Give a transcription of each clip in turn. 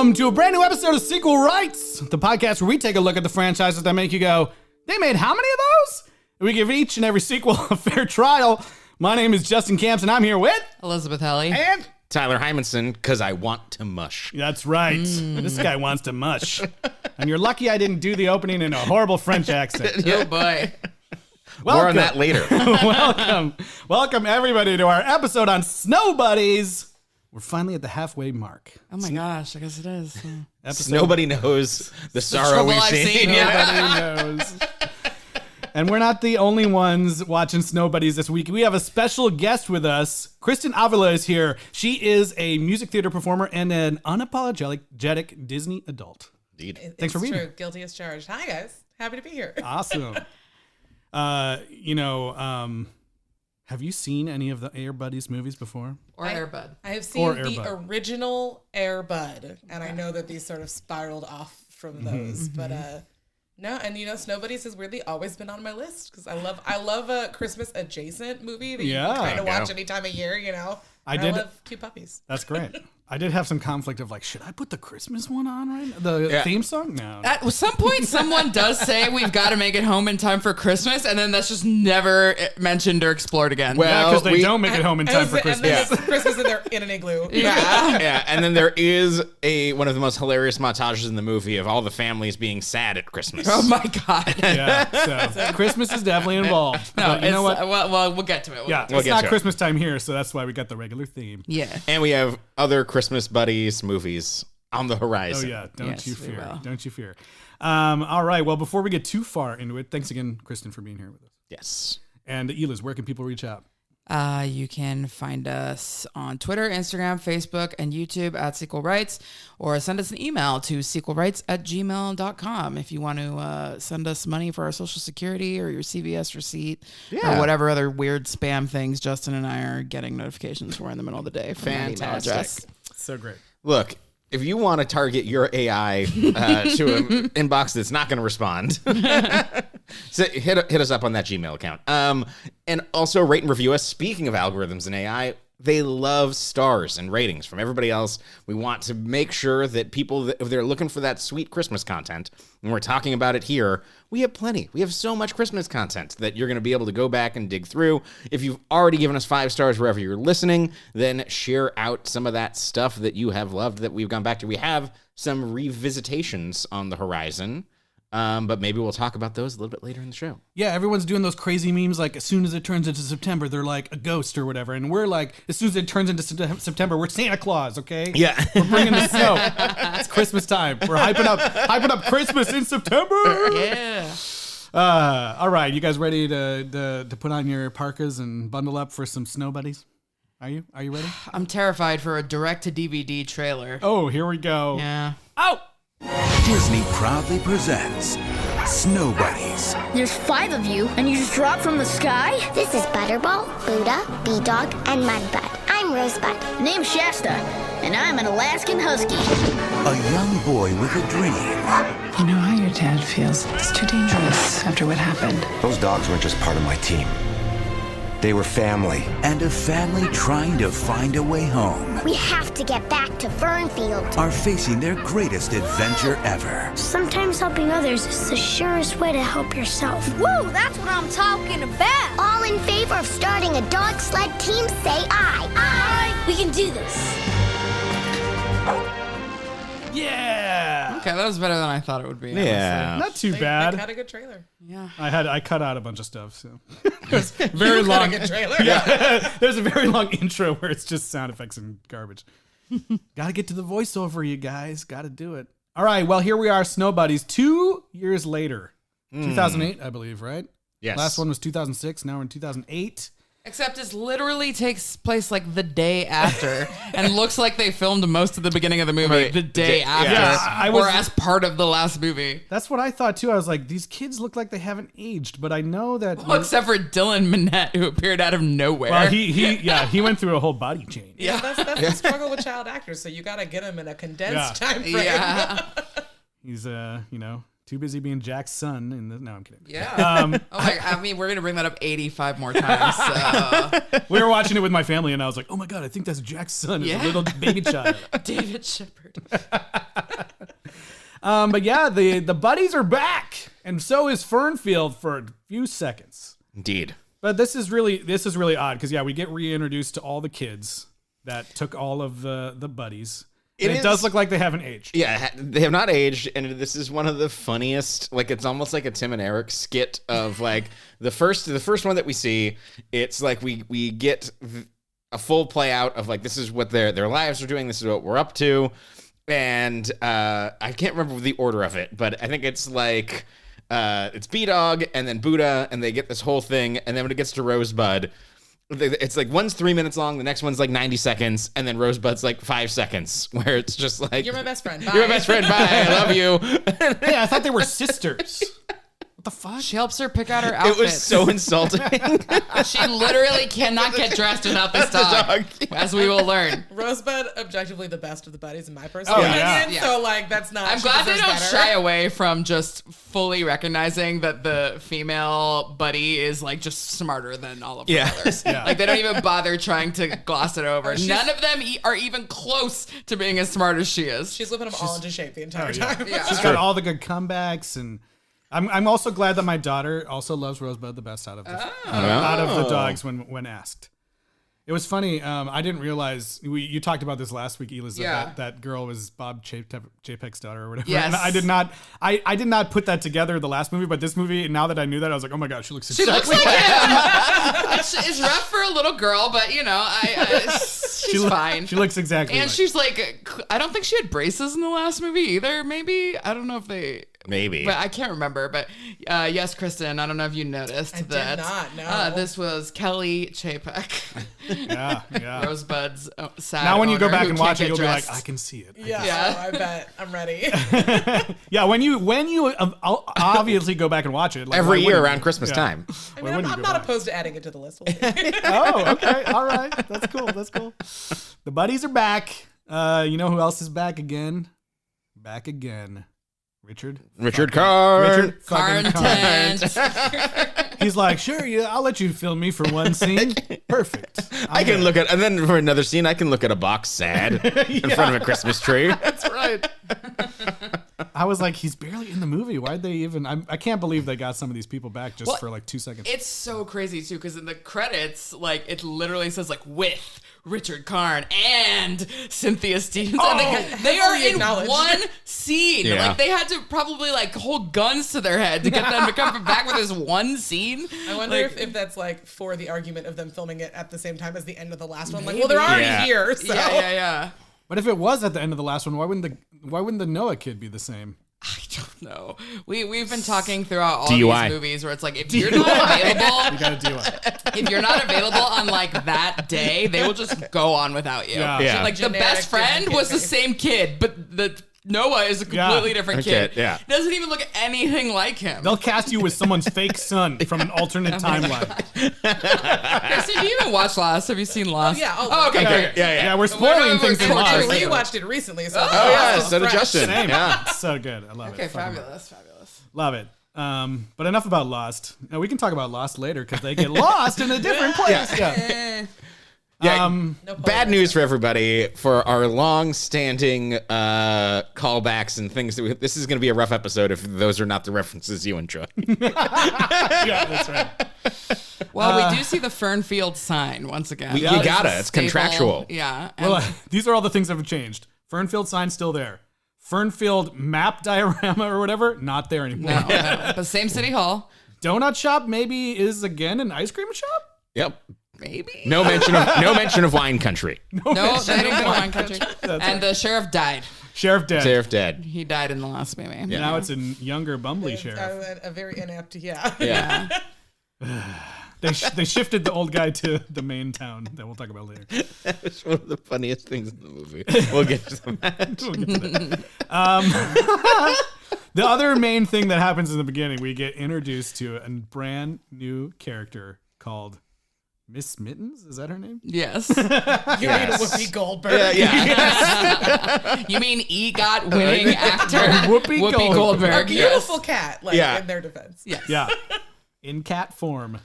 Welcome to a brand new episode of Sequel Rights, the podcast where we take a look at the franchises that make you go, they made how many of those? And we give each and every sequel a fair trial. My name is Justin Camps, and I'm here with Elizabeth Helly and Tyler Hymanson, because I want to mush. That's right. This guy wants to mush. And you're lucky I didn't do the opening in a horrible French accent. Oh boy. More on that later. Welcome everybody to our episode on Snow Buddies. We're finally at the halfway mark. Oh my gosh, I guess it is. Nobody knows the sorrow we've seen. Nobody knows. And we're not the only ones watching Snow Buddies this week. We have a special guest with us. Kristin Avila is here. She is a music theater performer and an unapologetic Disney adult. Indeed. Thanks for being here. Guilty as charged. Hi, guys. Happy to be here. Awesome. Have you seen any of the Air Buddies movies before? Or Airbud. I have seen the original Air Bud, and I know that these sort of spiraled off from those, but no, and Snow Buddies has weirdly always been on my list because I love a Christmas adjacent movie that you can kind of watch any time of year. I love Cute Puppies. That's great. I did have some conflict of like, should I put the Christmas one on right now? The theme song? No. At some point, someone does say we've got to make it home in time for Christmas, and then that's just never mentioned or explored again. Well, because they don't make it home in time for Christmas. And then Christmas in an igloo. Yeah, and then there is one of the most hilarious montages in the movie of all the families being sad at Christmas. Oh my God. Yeah, so Christmas is definitely involved. No, but you know what? Well, we'll get to it. It's not Christmas time here, so that's why we got the regular theme. Yeah. And we have other Christmas Buddies movies on the horizon. Oh yeah, don't you fear. All right, well, before we get too far into it, thanks again, Kristin, for being here with us. Yes. And Eliz, where can people reach out? You can find us on Twitter, Instagram, Facebook, and YouTube at Sequel Rights, or send us an email to sequelrights@gmail.com if you want to send us money for our Social Security or your CVS receipt or whatever other weird spam things Justin and I are getting notifications for in the middle of the day from that email address. So great. Look, if you want to target your AI to an inbox that's not going to respond, so hit us up on that Gmail account. And also rate and review us. Speaking of algorithms and AI, they love stars and ratings from everybody else. We want to make sure that people, if they're looking for that sweet Christmas content, and we're talking about it here, we have plenty. We have so much Christmas content that you're going to be able to go back and dig through. If you've already given us 5 stars wherever you're listening, then share out some of that stuff that you have loved that we've gone back to. We have some revisitations on the horizon. But maybe we'll talk about those a little bit later in the show. Yeah, everyone's doing those crazy memes like as soon as it turns into September, they're like a ghost or whatever. And we're like, as soon as it turns into September, we're Santa Claus, okay? Yeah. We're bringing the snow. It's Christmas time. We're hyping up Christmas in September. Yeah. All right, you guys ready to put on your parkas and bundle up for some Snow Buddies? Are you ready? I'm terrified for a direct-to-DVD trailer. Oh, here we go. Yeah. Oh! Disney proudly presents Snow Buddies. There's 5 of you, and you just dropped from the sky? This is Butterball, Buddha, B-Dog, and Mudbud. I'm Rosebud. Name's Shasta, and I'm an Alaskan Husky. A young boy with a dream. You know how your dad feels. It's too dangerous after what happened. Those dogs weren't just part of my team. They were family. And a family trying to find a way home. We have to get back to Fernfield. Are facing their greatest adventure ever. Sometimes helping others is the surest way to help yourself. Woo, that's what I'm talking about. All in favor of starting a dog sled team, say aye. Aye. We can do this. Yeah! Okay, that was better than I thought it would be. Yeah. Not too They bad. had a good trailer. Yeah. I cut out a bunch of stuff, so there's very long. Got a good trailer. Yeah, there's a very long intro where it's just sound effects and garbage. Got to get to the voiceover, you guys. Got to do it. All right. Well, here we are, Snow Buddies. 2 years later, 2008, I believe, right? Yes. Last one was 2006. Now we're in 2008. Except it literally takes place like the day after and looks like they filmed most of the beginning of the movie the day after or as part of the last movie. That's what I thought too. I was like, these kids look like they haven't aged, but I know that... Well, except for Dylan Minnette, who appeared out of nowhere. Well, he went through a whole body change. Yeah, that's the struggle with child actors. So you got to get them in a condensed time frame. Yeah. He's, too busy being Jack's son. No, I'm kidding. Yeah. I mean, we're going to bring that up 85 more times. So. We were watching it with my family, and I was like, oh my God, I think that's Jack's son. It's a little baby child. David Shepard. But yeah, the buddies are back, and so is Fernfield for a few seconds. Indeed. But this is really odd because we get reintroduced to all the kids that took all of the buddies. It does look like they haven't aged. Yeah, they have not aged, and this is one of the funniest. Like, it's almost like a Tim and Eric skit of like the first one that we see. It's like we get a full play out of like this is what their lives are doing. This is what we're up to, and I can't remember the order of it, but I think it's like it's B-Dog and then Buddha, and they get this whole thing, and then when it gets to Rosebud. It's like one's 3 minutes long, the next one's like 90 seconds, and then Rosebud's like 5 seconds, where it's just like... You're my best friend. Bye. You're my best friend. Bye. I love you. Hey, I thought they were sisters. What the fuck? She helps her pick out her outfit. It was so insulting. She literally cannot get dressed without this dog, as we will learn. Rosebud, objectively the best of the buddies, in my personal opinion. Yeah. So, like, that's not... I'm glad they don't shy away from just fully recognizing that the female buddy is, like, just smarter than all of her others. Yeah. Like, they don't even bother trying to gloss it over. None of them are even close to being as smart as she is. She's whipping them all into shape the entire time. Yeah. She's got all the good comebacks, and I'm also glad that my daughter also loves Rosebud the best out of the dogs when asked. It was funny. I didn't realize you talked about this last week, Eliza. That girl was Bob Chapek's daughter or whatever. Yes. And I did not put that together the last movie, but this movie, now that I knew that, I was like, oh my god, she looks She looks like him. It's rough for a little girl, but you know, she's fine. She looks exactly. And like. she's like, I don't think she had braces in the last movie either. Maybe I don't know if they. Maybe. But I can't remember. But yes, Kristen, I don't know if you noticed that. Did not, no. This was Kelly Chapek. Yeah. Rosebud's sad. Now when you go owner back who and can't watch it, get you'll dressed. be like, I can see it. Yeah. Oh, I bet. I'm ready. Yeah, when you obviously go back and watch it. Like, Every why year wouldn't around you? Christmas time. I mean, I'm not opposed to adding it to the list. We'll see. Oh, okay. All right. That's cool. The buddies are back. You know who else is back again? Richard Karn. fucking Karn. Content. He's like, sure, yeah, I'll let you film me for one scene. Perfect. I can look at, and then for another scene, I can look at a box sad in front of a Christmas tree. That's right. I was like, he's barely in the movie. Why'd they even? I can't believe they got some of these people back just for like 2 seconds. It's so crazy too, because in the credits, like it literally says like with Richard Karn and Cynthia Stevens. And they are in one scene. Yeah. Like they had to probably like hold guns to their head to get them to come back with this one scene. I wonder if that's like for the argument of them filming it at the same time as the end of the last one. Like, well, they're already here. So. Yeah. But if it was at the end of the last one, why wouldn't the Noah kid be the same? I don't know. We've been talking throughout all DUI. these movies where it's like if you're not available, You got to do it. if you're not available on like that day, they will just go on without you. Yeah. Like the Generic best friend different was the kid. same kid, but the Noah is a completely different kid. Okay, yeah. Doesn't even look anything like him. They'll cast you with someone's fake son from an alternate timeline. Kristen, do you even watch Lost? Have you seen Lost? Yeah. Oh, okay, great. Yeah, we're spoiling things in We're Lost. I doing rewatched it recently. So Oh, yeah, it's so did fresh. Justin. Same. Yeah. It's so good. I love Okay, it. Fucking fabulous. love it. But enough about Lost. Now, we can talk about Lost later because they get lost in a different place. Yeah. Bad news for everybody for our long-standing callbacks and things. This is going to be a rough episode if those are not the references you enjoy. Yeah, that's right. Well, we do see the Fernfield sign once again. You Yeah, gotta. a It's stable- contractual. Yeah. Well, these are all the things that have changed. Fernfield sign's still there. Fernfield map diorama or whatever, not there anymore. no, but same City Hall. Donut shop maybe is again an ice cream shop? Yep. Maybe. No mention of wine country. No, they didn't go to Wine Country. And the sheriff died. Sheriff dead. Sheriff dead. He died in the last movie. Yeah. Now it's a younger bumbly sheriff. A very inept, yeah. Yeah. They shifted the old guy to the main town that we'll talk about later. It's one of the funniest things in the movie. We'll get to that. We'll get to that. The other main thing that happens in the beginning, we get introduced to a brand new character called Miss Mittens. Is that her name? Yes. You mean Whoopi Goldberg? You mean EGOT winning actor Whoopi Goldberg? Goldberg. A beautiful cat, like Yeah. in their defense. Yes. Yeah. In cat form.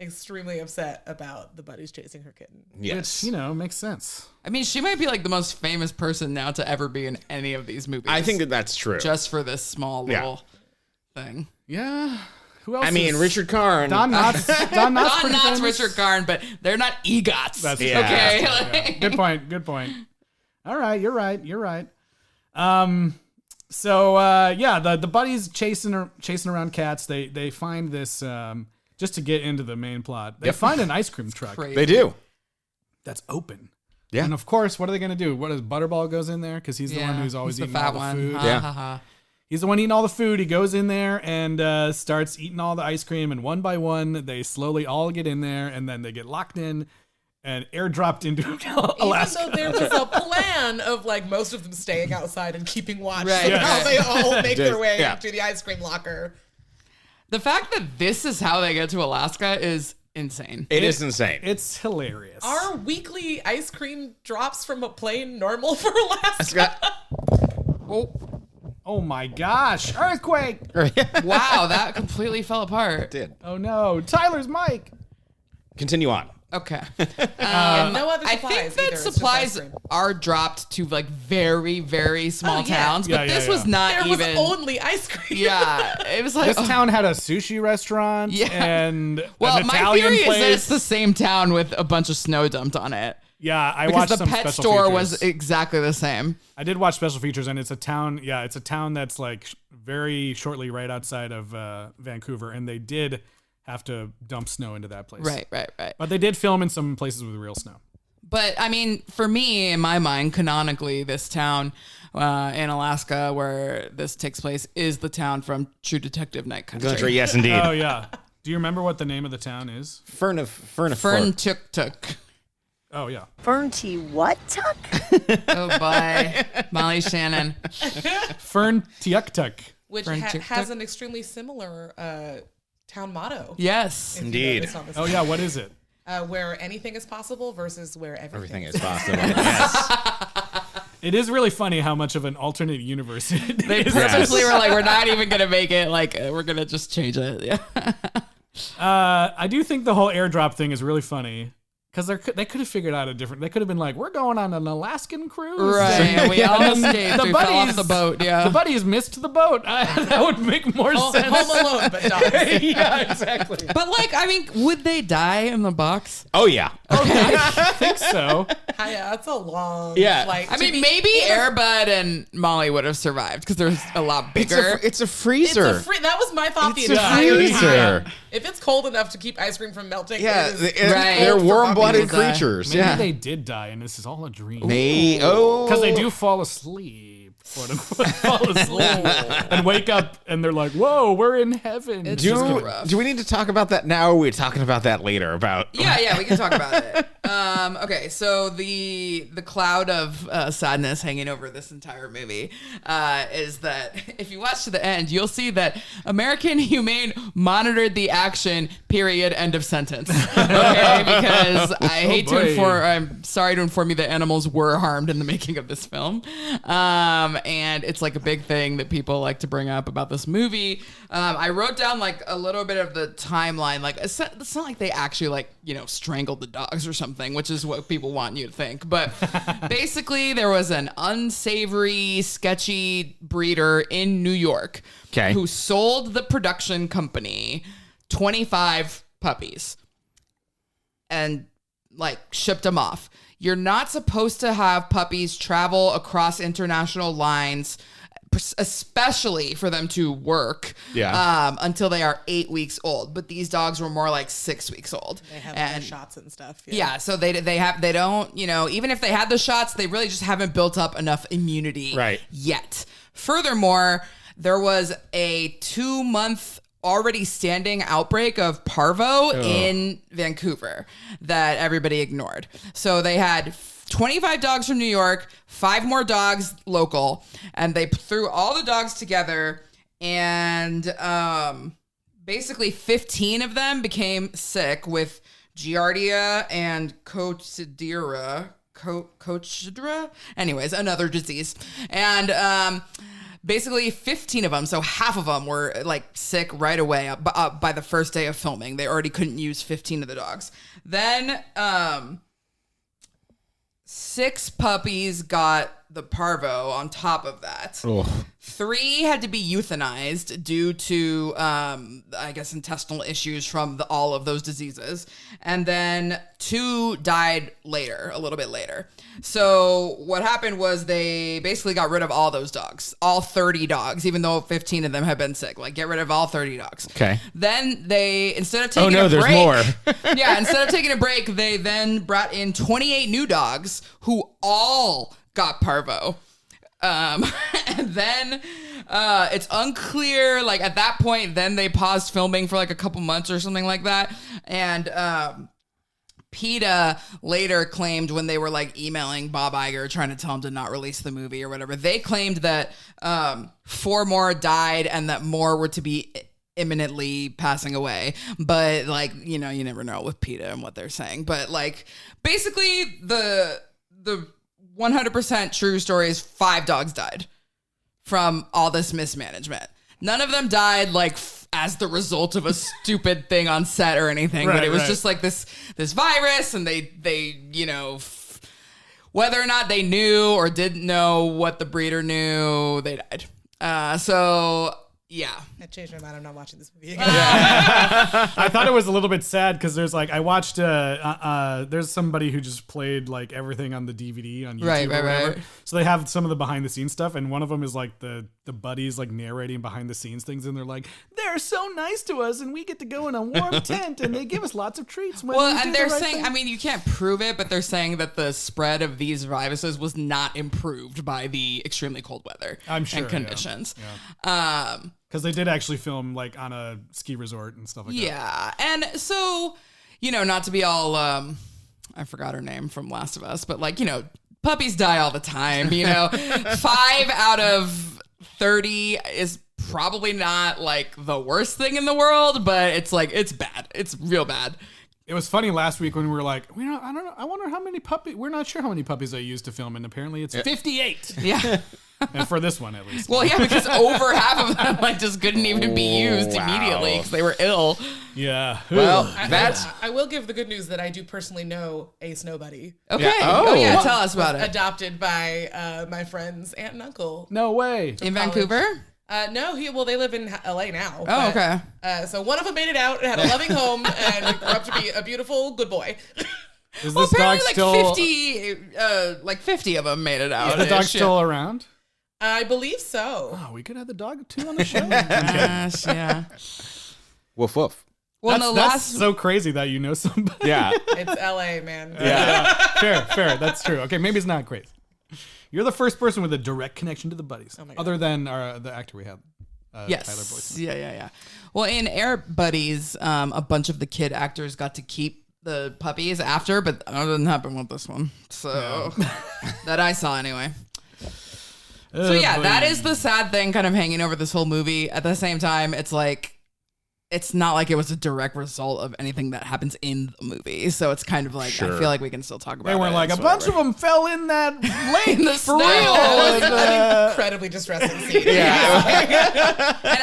extremely upset about the buddies chasing her kitten. Yes. Which, makes sense. I mean, she might be like the most famous person now to ever be in any of these movies. I think that that's true. Just for this small little thing. Yeah. Who else? Richard Karn. Don Knotts. Don Knotts, Richard Karn, but they're not EGOTs. That's okay. Yeah. Good point. All right, you're right. So the buddies chasing around cats. They find this just to get into the main plot. They find an ice cream truck. Crazy. They do. That's open. Yeah. And of course, what are they going to do? What is Butterball goes in there because he's the one who's always eating all the food. Yeah. He's the one eating all the food. He goes in there and starts eating all the ice cream. And one by one, they slowly all get in there. And then they get locked in and airdropped into Alaska. Even though there was a plan of like most of them staying outside and keeping watch. Right. Somehow they all make their way Yeah. to the ice cream locker. The fact that this is how they get to Alaska is insane. It is insane. It's hilarious. Are weekly ice cream drops from a plane normal for Alaska? Oh my gosh. Earthquake. Wow, that completely fell apart. Did. Oh no. Tyler's mic. Continue on. Okay. And no other I supplies think that either. It's just supplies ice cream. are dropped to like very, very small Oh, yeah. towns, but Yeah, this yeah. was not There was even. only ice cream. Yeah, it was like. This town had a sushi restaurant and well, an my Italian theory place. is that it's the same town with a bunch of snow dumped on it. Yeah, I Because watched the some pet special store features. was exactly the same. I did watch special features, and it's a town. Yeah, it's a town that's like very shortly right outside of Vancouver, and they did have to dump snow into that place. Right. But they did film in some places with real snow. But I mean, for me, in my mind, canonically, this town in Alaska where this takes place is the town from True Detective Night Country. Yes, indeed. Oh yeah. Do you remember what the name of the town is? Ferntiuktuk. Oh yeah. Ferntiuktuk? Oh boy, Molly Shannon. Ferntiuktuk. Which Ferntiuktuk. has an extremely similar town motto. Yes. if you Indeed. notice on this Oh yeah. What is it? where anything is possible versus where everything Everything is possible. Yes. It is really funny how much of an alternate universe it They is. purposely were like, we're not even gonna make it. Like, we're gonna just change it. Yeah. I do think the whole airdrop thing is really funny. Because they could have figured out a different. They could have been like, "We're going on an Alaskan cruise, Right. And we all And escaped. We fell off the boat. Yeah. the buddies missed the boat. That would make more sense. Home Alone, but dogs. Yeah, exactly. But like, I mean, would they die in the box? Oh, yeah. I think so. Yeah, that's a long Yeah. flight. I to mean, be- maybe even- Airbud and Molly would have survived because they're a lot bigger. It's a freezer. That was my thought It's the a entire freezer. time. If it's cold enough to keep ice cream from melting, Yeah, it is Right. they're cold for warm-blooded puppies. creatures. Maybe Yeah. they did die, and this is all a dream. Oh. Because they do fall asleep, quote unquote, fall asleep, and wake up, and they're like, "Whoa, we're in heaven." It's Do, just kinda rough. do we need to talk about that now, or are we talking about that later? About Yeah, we can talk about it. Okay, so the cloud of sadness hanging over this entire movie is that if you watch to the end, you'll see that American Humane monitored the action. Period. End of sentence. Okay, because I'm sorry to inform you that animals were harmed in the making of this film, and it's like a big thing that people like to bring up about this movie. I wrote down like a little bit of the timeline. Like it's not like they actually like strangled the dogs or something, which is what people want you to think. But basically, there was an unsavory, sketchy breeder in New York who sold the production company 25 puppies and like shipped them off. You're not supposed to have puppies travel across international lines, especially for them to work, until they are 8 weeks old. But these dogs were more like 6 weeks old. They have their shots and stuff. Yeah, so they don't, even if they had the shots, they really just haven't built up enough immunity yet. Furthermore, there was a 2-month already standing outbreak of parvo in Vancouver that everybody ignored. So they had 25 dogs from New York, 5 more dogs local, and they threw all the dogs together, and basically 15 of them became sick with Giardia and Coccidra. Anyways, another disease. And basically 15 of them, so half of them were like sick right away by the first day of filming. They already couldn't use 15 of the dogs. Then 6 puppies got the parvo on top of that. Ugh. 3 had to be euthanized due to, I guess, intestinal issues from all of those diseases. And then 2 died later, a little bit later. So what happened was they basically got rid of all those dogs, all 30 dogs, even though 15 of them had been sick. Like, get rid of all 30 dogs. Okay. Then they, instead of taking there's break, more. yeah, instead of taking a break, they then brought in 28 new dogs who all got parvo. And then it's unclear, like at that point, then they paused filming for like a couple months or something like that. And PETA later claimed, when they were like emailing Bob Iger trying to tell him to not release the movie or whatever, they claimed that 4 more died and that more were to be imminently passing away. But like, you know, you never know with PETA and what they're saying. But like, basically the 100% true story is 5 dogs died from all this mismanagement. None of them died like as the result of a stupid thing on set or anything, but it was just like this virus, and they you know, whether or not they knew or didn't know what the breeder knew, they died. So yeah, I changed my mind. I'm not watching this movie again. I thought it was a little bit sad because there's like, I watched there's somebody who just played like everything on the DVD on YouTube or whatever. Right. So they have some of the behind the scenes stuff, and one of them is like the buddies like narrating behind the scenes things, and they're like, they're so nice to us, and we get to go in a warm tent, and they give us lots of treats. When well, we and do they're the right saying, thing. I mean, you can't prove it, but they're saying that the spread of these viruses was not improved by the extremely cold weather I'm sure, and conditions. Yeah. Because they did actually film like on a ski resort and stuff like that. Yeah. And so, you know, not to be all, I forgot her name from Last of Us, but like, you know, puppies die all the time, you know. 5 out of 30 is probably not like the worst thing in the world, but it's like, it's bad. It's real bad. It was funny last week when we were like, I don't know, I wonder how many puppies, we're not sure how many puppies they used to film, and apparently it's 58. Yeah. And for this one, at least. Well, yeah, because over half of them like just couldn't even be used Wow. immediately because they were ill. Yeah. Well, I will give the good news that I do personally know a snow buddy. Okay. Yeah. Oh, yeah. Oh. Tell us about it. Adopted by my friend's aunt and uncle. No way. In college. Vancouver? No, they live in LA now. Oh, okay. So one of them made it out and had a loving home and grew up to be a beautiful, good boy. Is Well, this dog apparently still 50 of them made it out. Is the dog still around? I believe so. Oh, we could have the dog too on the show. Gosh, yeah. Woof woof. Well, that's so crazy that you know somebody. Yeah. It's LA, man. Yeah. Fair. That's true. Okay, maybe it's not crazy. You're the first person with a direct connection to the buddies, other than the actor we had. Yes. Tyler Boyce. Yeah. Well, in Air Buddies, a bunch of the kid actors got to keep the puppies after, but that didn't happen with this one. So that I saw anyway. So yeah, that is the sad thing kind of hanging over this whole movie. At the same time, it's like, it's not like it was a direct result of anything that happens in the movie. So it's kind of like, I feel like we can still talk about it. They weren't like, a bunch of them fell in that lake the for snow. real. That was an incredibly distressing scene. And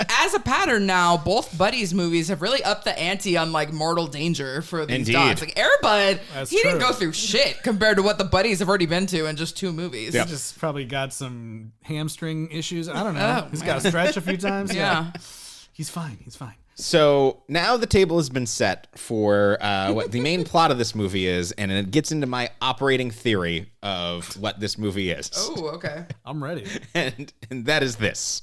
as a pattern now, both Buddies movies have really upped the ante on like mortal danger for these Indeed. dogs. Like Air Bud, That's he didn't true. go through shit compared to what the Buddies have already been to in just 2 movies. He just probably got some hamstring issues. I don't know. Oh, He's got to stretch a few times. Yeah. He's fine. So now the table has been set for what the main plot of this movie is, and it gets into my operating theory of what this movie is. Oh, okay. I'm ready. And that is this.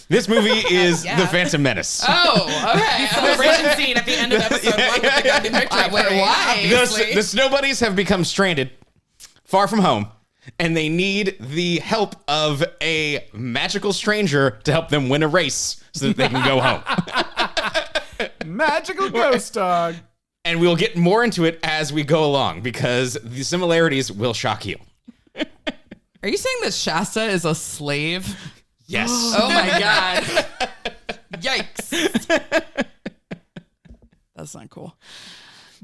This movie is The Phantom Menace. Oh, okay. Celebration scene at the end of episode 1 with the Golden Victory Wait, Parade, why? obviously. The Snow Buddies have become stranded far from home, and they need the help of a magical stranger to help them win a race so that they can go home. Magical ghost dog. And we'll get more into it as we go along because the similarities will shock you. Are you saying that Shasta is a slave? Yes. Oh my God. Yikes. That's not cool.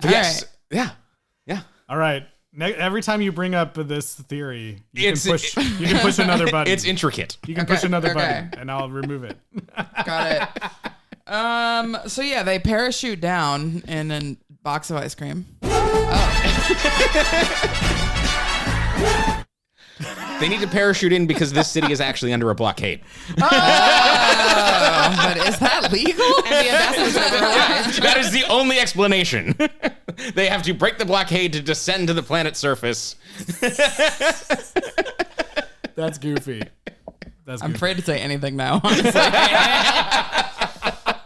Yes. All right. Yeah. All right. Every time you bring up this theory, you can push another button. It's intricate. You can push another button, and I'll remove it. Got it. So yeah, they parachute down in a box of ice cream. They need to parachute in because this city is actually under a blockade. But is that legal? And the ambassadors never arrived. That is the only explanation. They have to break the blockade to descend to the planet's surface. That's goofy. I'm afraid to say anything now, honestly.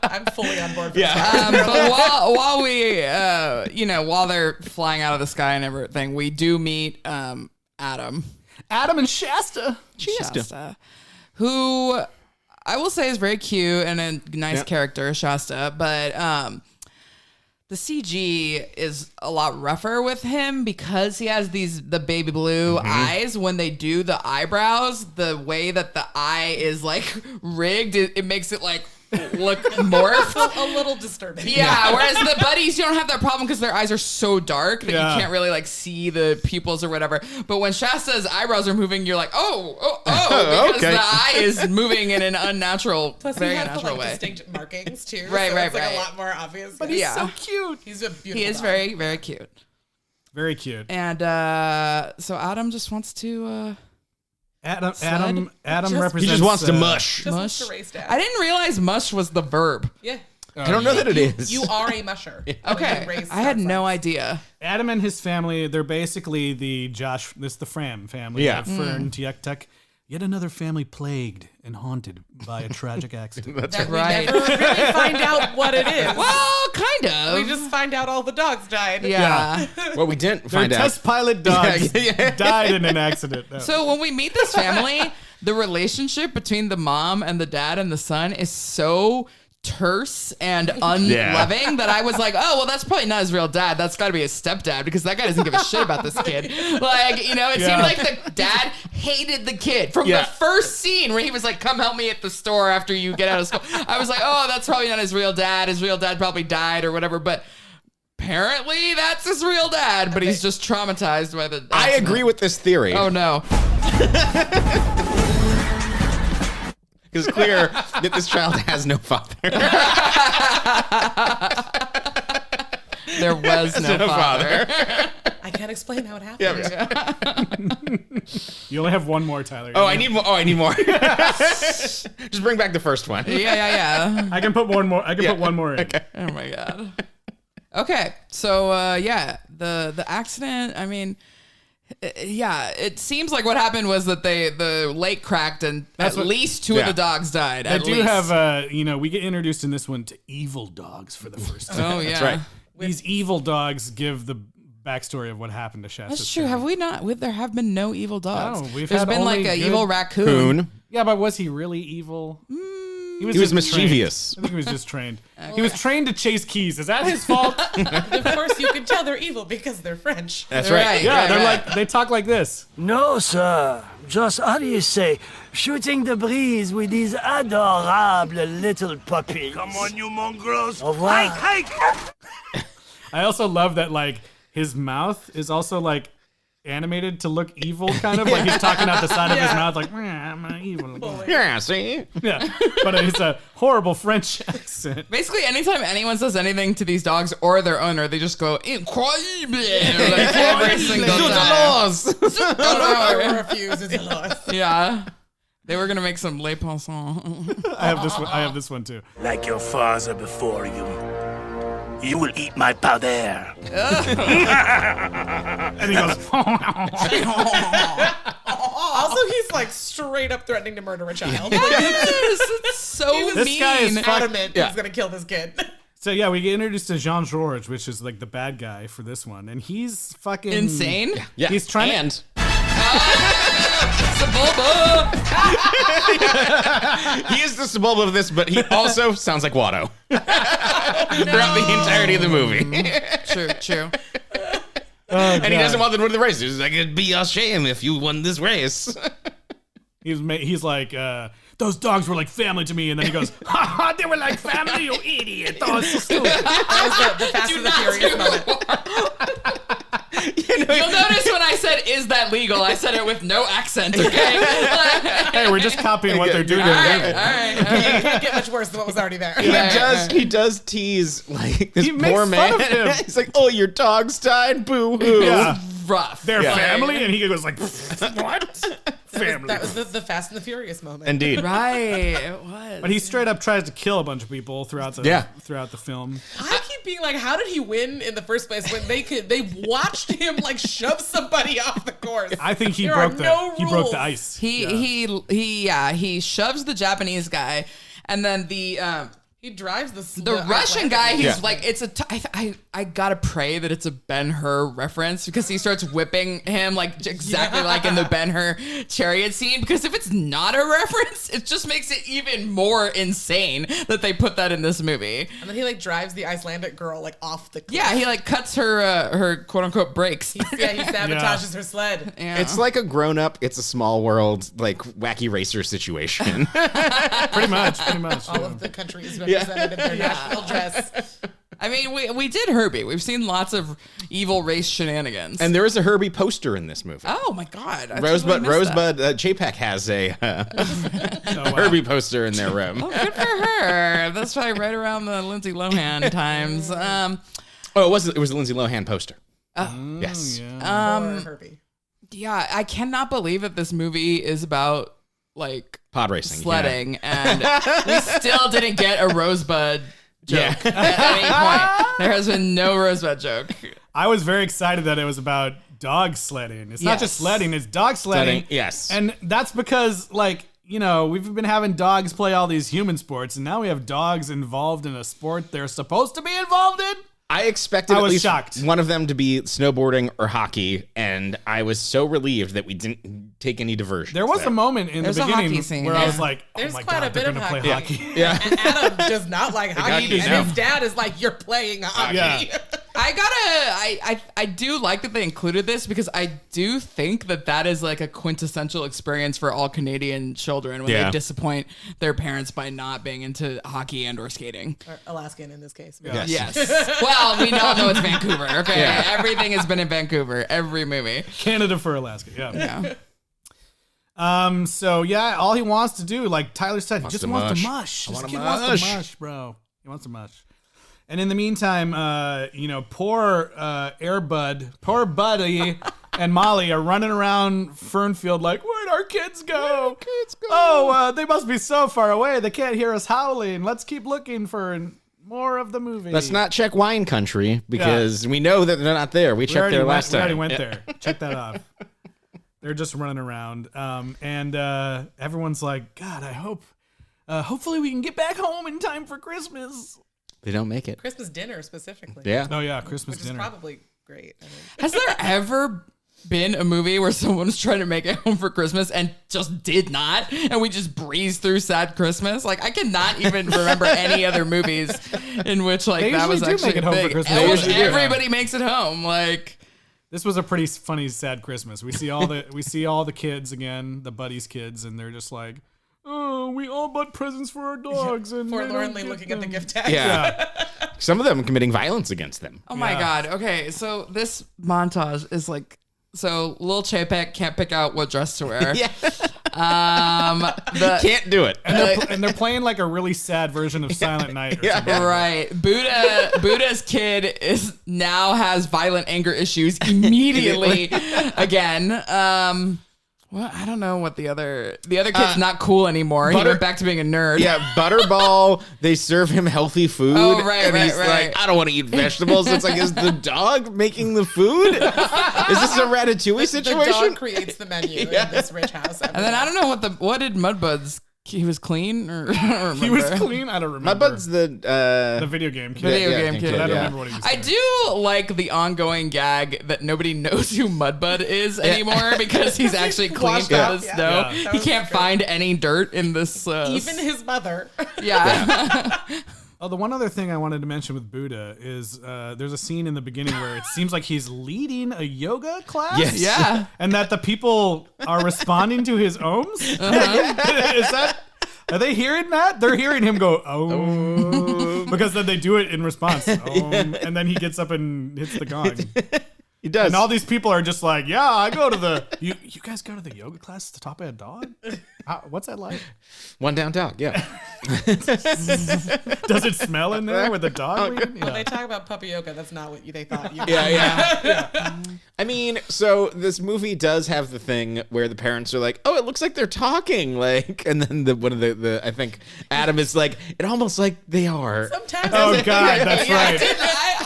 I'm fully on board. But while we, while they're flying out of the sky and everything, we do meet Adam and Shasta, who I will say is very cute and a nice character, Shasta. But the CG is a lot rougher with him because he has the baby blue eyes. When they do the eyebrows, the way that the eye is like rigged, it makes it like look morphed. A little disturbing. Yeah, whereas the buddies, you don't have that problem because their eyes are so dark that you can't really like see the pupils or whatever. But when Shasta's eyebrows are moving, you're like, because okay. the eye is moving in an unnatural, Plus, very he has unnatural way. distinct markings too. Right. It's like a lot more obvious. But he's so cute. He's a beautiful. He is dog. very, very cute. Very cute. And so Adam just wants to. Adam Just- represents. He just wants to mush. Just wants to race down. I didn't realize mush was the verb. Yeah. I don't know that it is. You are a musher. Okay, I had no idea. Adam and his family, they're basically the Fram family. Yeah. Of Ferntiuktuk. Yet another family plagued and haunted by a tragic accident. That's That right. we never really find out what it is. Well, kind of. We just find out all the dogs died. Yeah. Well, we didn't Their find out. test pilot dogs died in an accident. No. So when we meet this family, the relationship between the mom and the dad and the son is so terse and unloving that I was like, oh, well, that's probably not his real dad. That's got to be his stepdad because that guy doesn't give a shit about this kid. Like, it seemed like the dad hated the kid from the first scene where he was like, come help me at the store after you get out of school. I was like, oh, that's probably not his real dad. His real dad probably died or whatever. But apparently that's his real dad, but he's just traumatized by the accident. I agree with this theory. Oh, no. It's clear that this child has no father. There was no father. I can't explain how it happened. You only have one more, Tyler. I need more. Just bring back the first one. Yeah. I can put one more. Put one more in. Okay. Oh my god. Okay, so the accident. I mean, it seems like what happened was that the lake cracked and at least two of the dogs died. They do have we get introduced in this one to evil dogs for the first time. Oh yeah, That's right. These evil dogs give the backstory of what happened to Shasta. That's true. Have we not? There have been no evil dogs. No, we've There's had been only like a good evil raccoon. Yeah, but was he really evil? He was just mischievous. trained. I think he was just trained. He was trained to chase keys. Is that his fault? Of course, you can tell they're evil because they're French. That's right. Yeah, they're they talk like this. No, sir. Just, how do you say, shooting the breeze with these adorable little puppies. Come on, you mongrels. Au revoir. Hike! I also love that his mouth is also animated to look evil, kind of like he's talking out the side of his mouth, like I'm evil. Yeah, see? Yeah, but it's a horrible French accent. Basically, anytime anyone says anything to these dogs or their owner, they just go incroyable like every single time. I refuse. It's a loss. Yeah. They were gonna make some Le Pensant. I have this one too. Like your father before you. You will eat my powder. And he goes, Also, he's straight up threatening to murder a child. Yes, it's so mean. This guy is Adamant he's gonna kill this kid. So yeah, we get introduced to Jean-Georges, which is the bad guy for this one, and he's fucking insane. Yeah. He's trying and Sebulba. he is the Sebulba of this, but he also sounds like Watto throughout the entirety of the movie. True. And he doesn't want them to win the race. He's like, it'd be a shame if you won this race. He's like, those dogs were like family to me, and then he goes, ha ha, they were like family, you idiot. Oh, it's so stupid. That was the Fast and the Furious moment. that legal. I said it with no accent, okay? Hey, we're just copying what they're doing. All right. It can't get much worse than what was already there. He does tease like this He makes poor man. fun of him. He's like, "Oh, your dog's died, boo hoo." Yeah. Rough. Their family, and he goes like, what? Family. That was the Fast and the Furious moment. Indeed. Right, it was. But he straight up tries to kill a bunch of people throughout the film. I keep being like, how did he win in the first place when they watched him like shove somebody off the course? I think he There broke are the no he broke rules. the ice. He shoves the Japanese guy, and then He drives the Russian guy, he's like, it's I gotta pray that it's a Ben-Hur reference because he starts whipping him like exactly like in the Ben-Hur chariot scene. Because if it's not a reference, it just makes it even more insane that they put that in this movie. And then he like drives the Icelandic girl like off the cliff. Yeah, he like cuts her quote unquote brakes. He sabotages her sled. Yeah. It's like a grown-up, It's a Small World, like wacky racer situation. Pretty much. All of the countries represented in their national dress. I mean, we did Herbie. We've seen lots of evil race shenanigans. And there is a Herbie poster in this movie. Oh my God. Rosebud Chapek has a Herbie poster in their room. Oh, good for her. That's probably right around the Lindsay Lohan times. It was the Lindsay Lohan poster. Yes. Herbie. Yeah, I cannot believe that this movie is about like pod racing, sledding, and we still didn't get a Rosebud joke at any point. There has been no Rosebud joke. I was very excited that it was about dog sledding. It's not just sledding, it's dog sledding. Yes. And that's because, like, you know, we've been having dogs play all these human sports, and now we have dogs involved in a sport they're supposed to be involved in. I expected I at was least shocked. one of them to be snowboarding or hockey, and I was so relieved that we didn't take any diversions. There was a moment in the beginning where I was like, oh There's my quite God, a bit they're of going to play hockey. Yeah. And Adam does not like hockey, hockey, and his dad is like, you're playing hockey. Yeah. I do like that they included this because I do think that is like a quintessential experience for all Canadian children when they disappoint their parents by not being into hockey and or skating. Or Alaskan in this case. Yes. Yes. Well, we all know it's Vancouver, okay? Yeah. Everything has been in Vancouver, every movie. Canada for Alaska, So yeah, all he wants to do, like Tyler said, he just wants to mush. This kid wants to mush, bro. He wants to mush. And in the meantime, poor poor Buddy and Molly are running around Fernfield like, where'd our kids go? Oh, they must be so far away. They can't hear us howling. Let's keep looking for more of the movie. Let's not check wine country because we know that they're not there. We checked there last time. We already went there. Check that off. They're just running around. And everyone's like, God, I hope, hopefully we can get back home in time for Christmas. They don't make it. Christmas dinner specifically. Yeah. Oh yeah, Christmas Which dinner. is probably great. I mean, Has there ever been a movie where someone was trying to make it home for Christmas and just did not, and we just breezed through Sad Christmas? Like, I cannot even remember any other movies in which like They that was usually do actually make it home a for thing. Christmas. In They which usually do. everybody makes it home. Like, This was a pretty funny, sad Christmas. We see all the kids again, the Buddy's kids, and they're just like, oh, we all bought presents for our dogs, and forlornly looking at the gift tag. Yeah. Some of them committing violence against them. oh my God. Okay, so this montage is like, so Lil Chapek can't pick out what dress to wear. Yeah. Can't do it. And they're playing like a really sad version of Silent Night. Or something. Right. Buddha's kid now has violent anger issues immediately again. Well, I don't know what the other kid's not cool anymore. He went back to being a nerd. Yeah, Butterball, they serve him healthy food. Oh, right, and he's right. like, I don't want to eat vegetables. It's like, is the dog making the food? Is this a Ratatouille situation? The dog creates the menu in this rich house. And then I don't know what did Mudbud's. He was clean, or I don't remember. He was clean. I don't remember. Mudbud's the video game kid. Video game kid. I don't remember what he was. I do like the ongoing gag that nobody knows who Mudbud is anymore because he's actually clean from the snow. Yeah. He can't find any dirt in this. Even his mother. Yeah. Oh, the one other thing I wanted to mention with Buddha is there's a scene in the beginning where it seems like he's leading a yoga class. Yes. Yeah. And that the people are responding to his ohms. Is that? Are they hearing that? They're hearing him go, oh, because then they do it in response. And then he gets up and hits the gong. He does. And all these people are just like, yeah, I go to the... You guys go to the yoga class at the top of a dog? What's that like? One down dog, yeah. Does it smell in there with the dog? When they talk about puppy yoga, that's not what they thought. Yeah. I mean, so this movie does have the thing where the parents are like, "Oh, it looks like they're talking," like, and then one of the I think Adam is like, "It almost like they are." Sometimes. Oh God, that's right.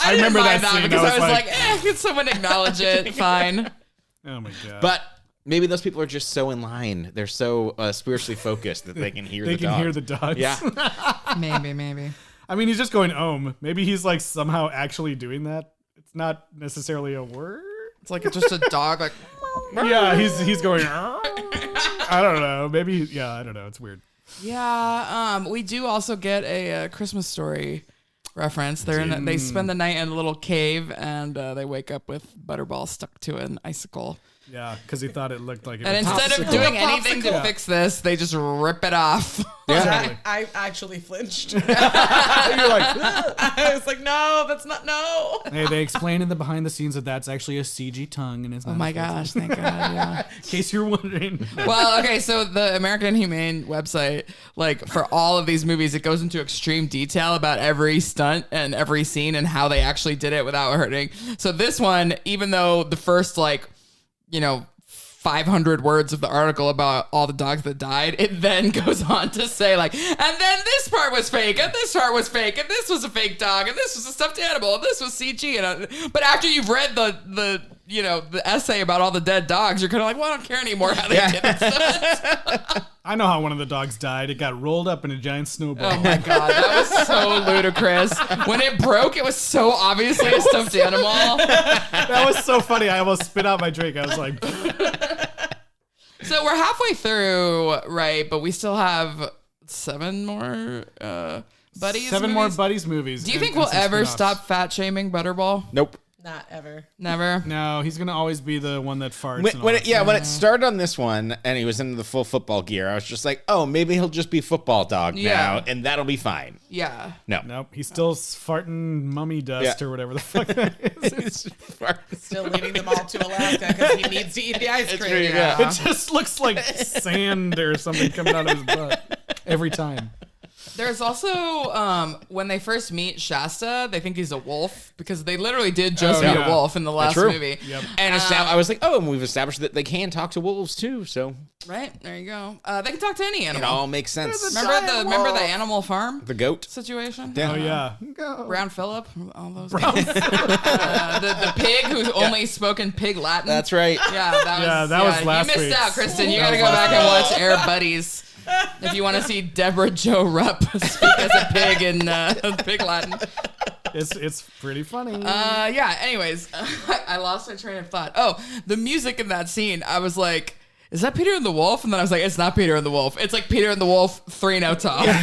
I remember didn't mind that scene. because I I was was like, like, can someone acknowledge it? Fine. Oh my God. But maybe those people are just so in line. They're so spiritually focused that they can hear the dogs. They can hear the dogs. Yeah. Maybe. I mean, he's just going ohm. Maybe he's like somehow actually doing that. It's not necessarily a word. It's like just a dog, like. Yeah, he's going. I don't know. Maybe. Yeah, I don't know. It's weird. Yeah. We do also get a Christmas Story reference. They spend the night in a little cave, and they wake up with Butterball stuck to an icicle. Yeah, because he thought it looked like it And was instead of doing anything to fix this, they just rip it off. Yeah. I actually flinched. You're like, I was like, no, that's not, no. hey, they explain in the behind the scenes that that's actually a CG tongue, and it's not. Oh my gosh, thank God, yeah. In case you're wondering. Well, okay, so the American Humane website, like for all of these movies, it goes into extreme detail about every stunt and every scene and how they actually did it without hurting. So this one, even though the first 500 words of the article about all the dogs that died, it then goes on to say and then this part was fake, and this part was fake, and this was a fake dog, and this was a stuffed animal, and this was CG. But after you've read the essay about all the dead dogs, you're kind of like, well, I don't care anymore how they did this. I know how one of the dogs died. It got rolled up in a giant snowball. Oh my God, that was so ludicrous. When it broke, it was so obviously a stuffed animal. That was so funny. I almost spit out my drink. I was like... So we're halfway through, right? But we still have 7 more Buddies 7 more Buddies movies. Do you think we'll ever stop fat shaming Butterball? Nope. Not ever. Never? No, he's going to always be the one that farts. When it started on this one and he was in the full football gear, I was just like, oh, maybe he'll just be football dog now, and that'll be fine. Yeah. No. Nope. He's still farting mummy dust or whatever the fuck that is. Still leading them all to Alaska because he needs to eat the ice cream. It just looks like sand or something coming out of his butt every time. There's also, when they first meet Shasta, they think he's a wolf because they literally did just meet a wolf in the last movie. Yep. And I was like, oh, and we've established that they can talk to wolves too, so. Right, there you go. They can talk to any animal. It all makes sense. Remember the Animal Farm? The goat Situation? Yeah. Oh, yeah. Brown Phillip, all those guys. The pig who only spoke in pig Latin. That's right. Yeah, that was last You missed week. out, Kristen. You got to go back and watch Air Buddies. If you want to see Deborah Jo Rupp speak as a pig in pig Latin. It's pretty funny. Anyways, I lost my train of thought. Oh, the music in that scene, I was like, is that Peter and the Wolf? And then I was like, it's not Peter and the Wolf. It's like Peter and the Wolf 3 notes off. Like,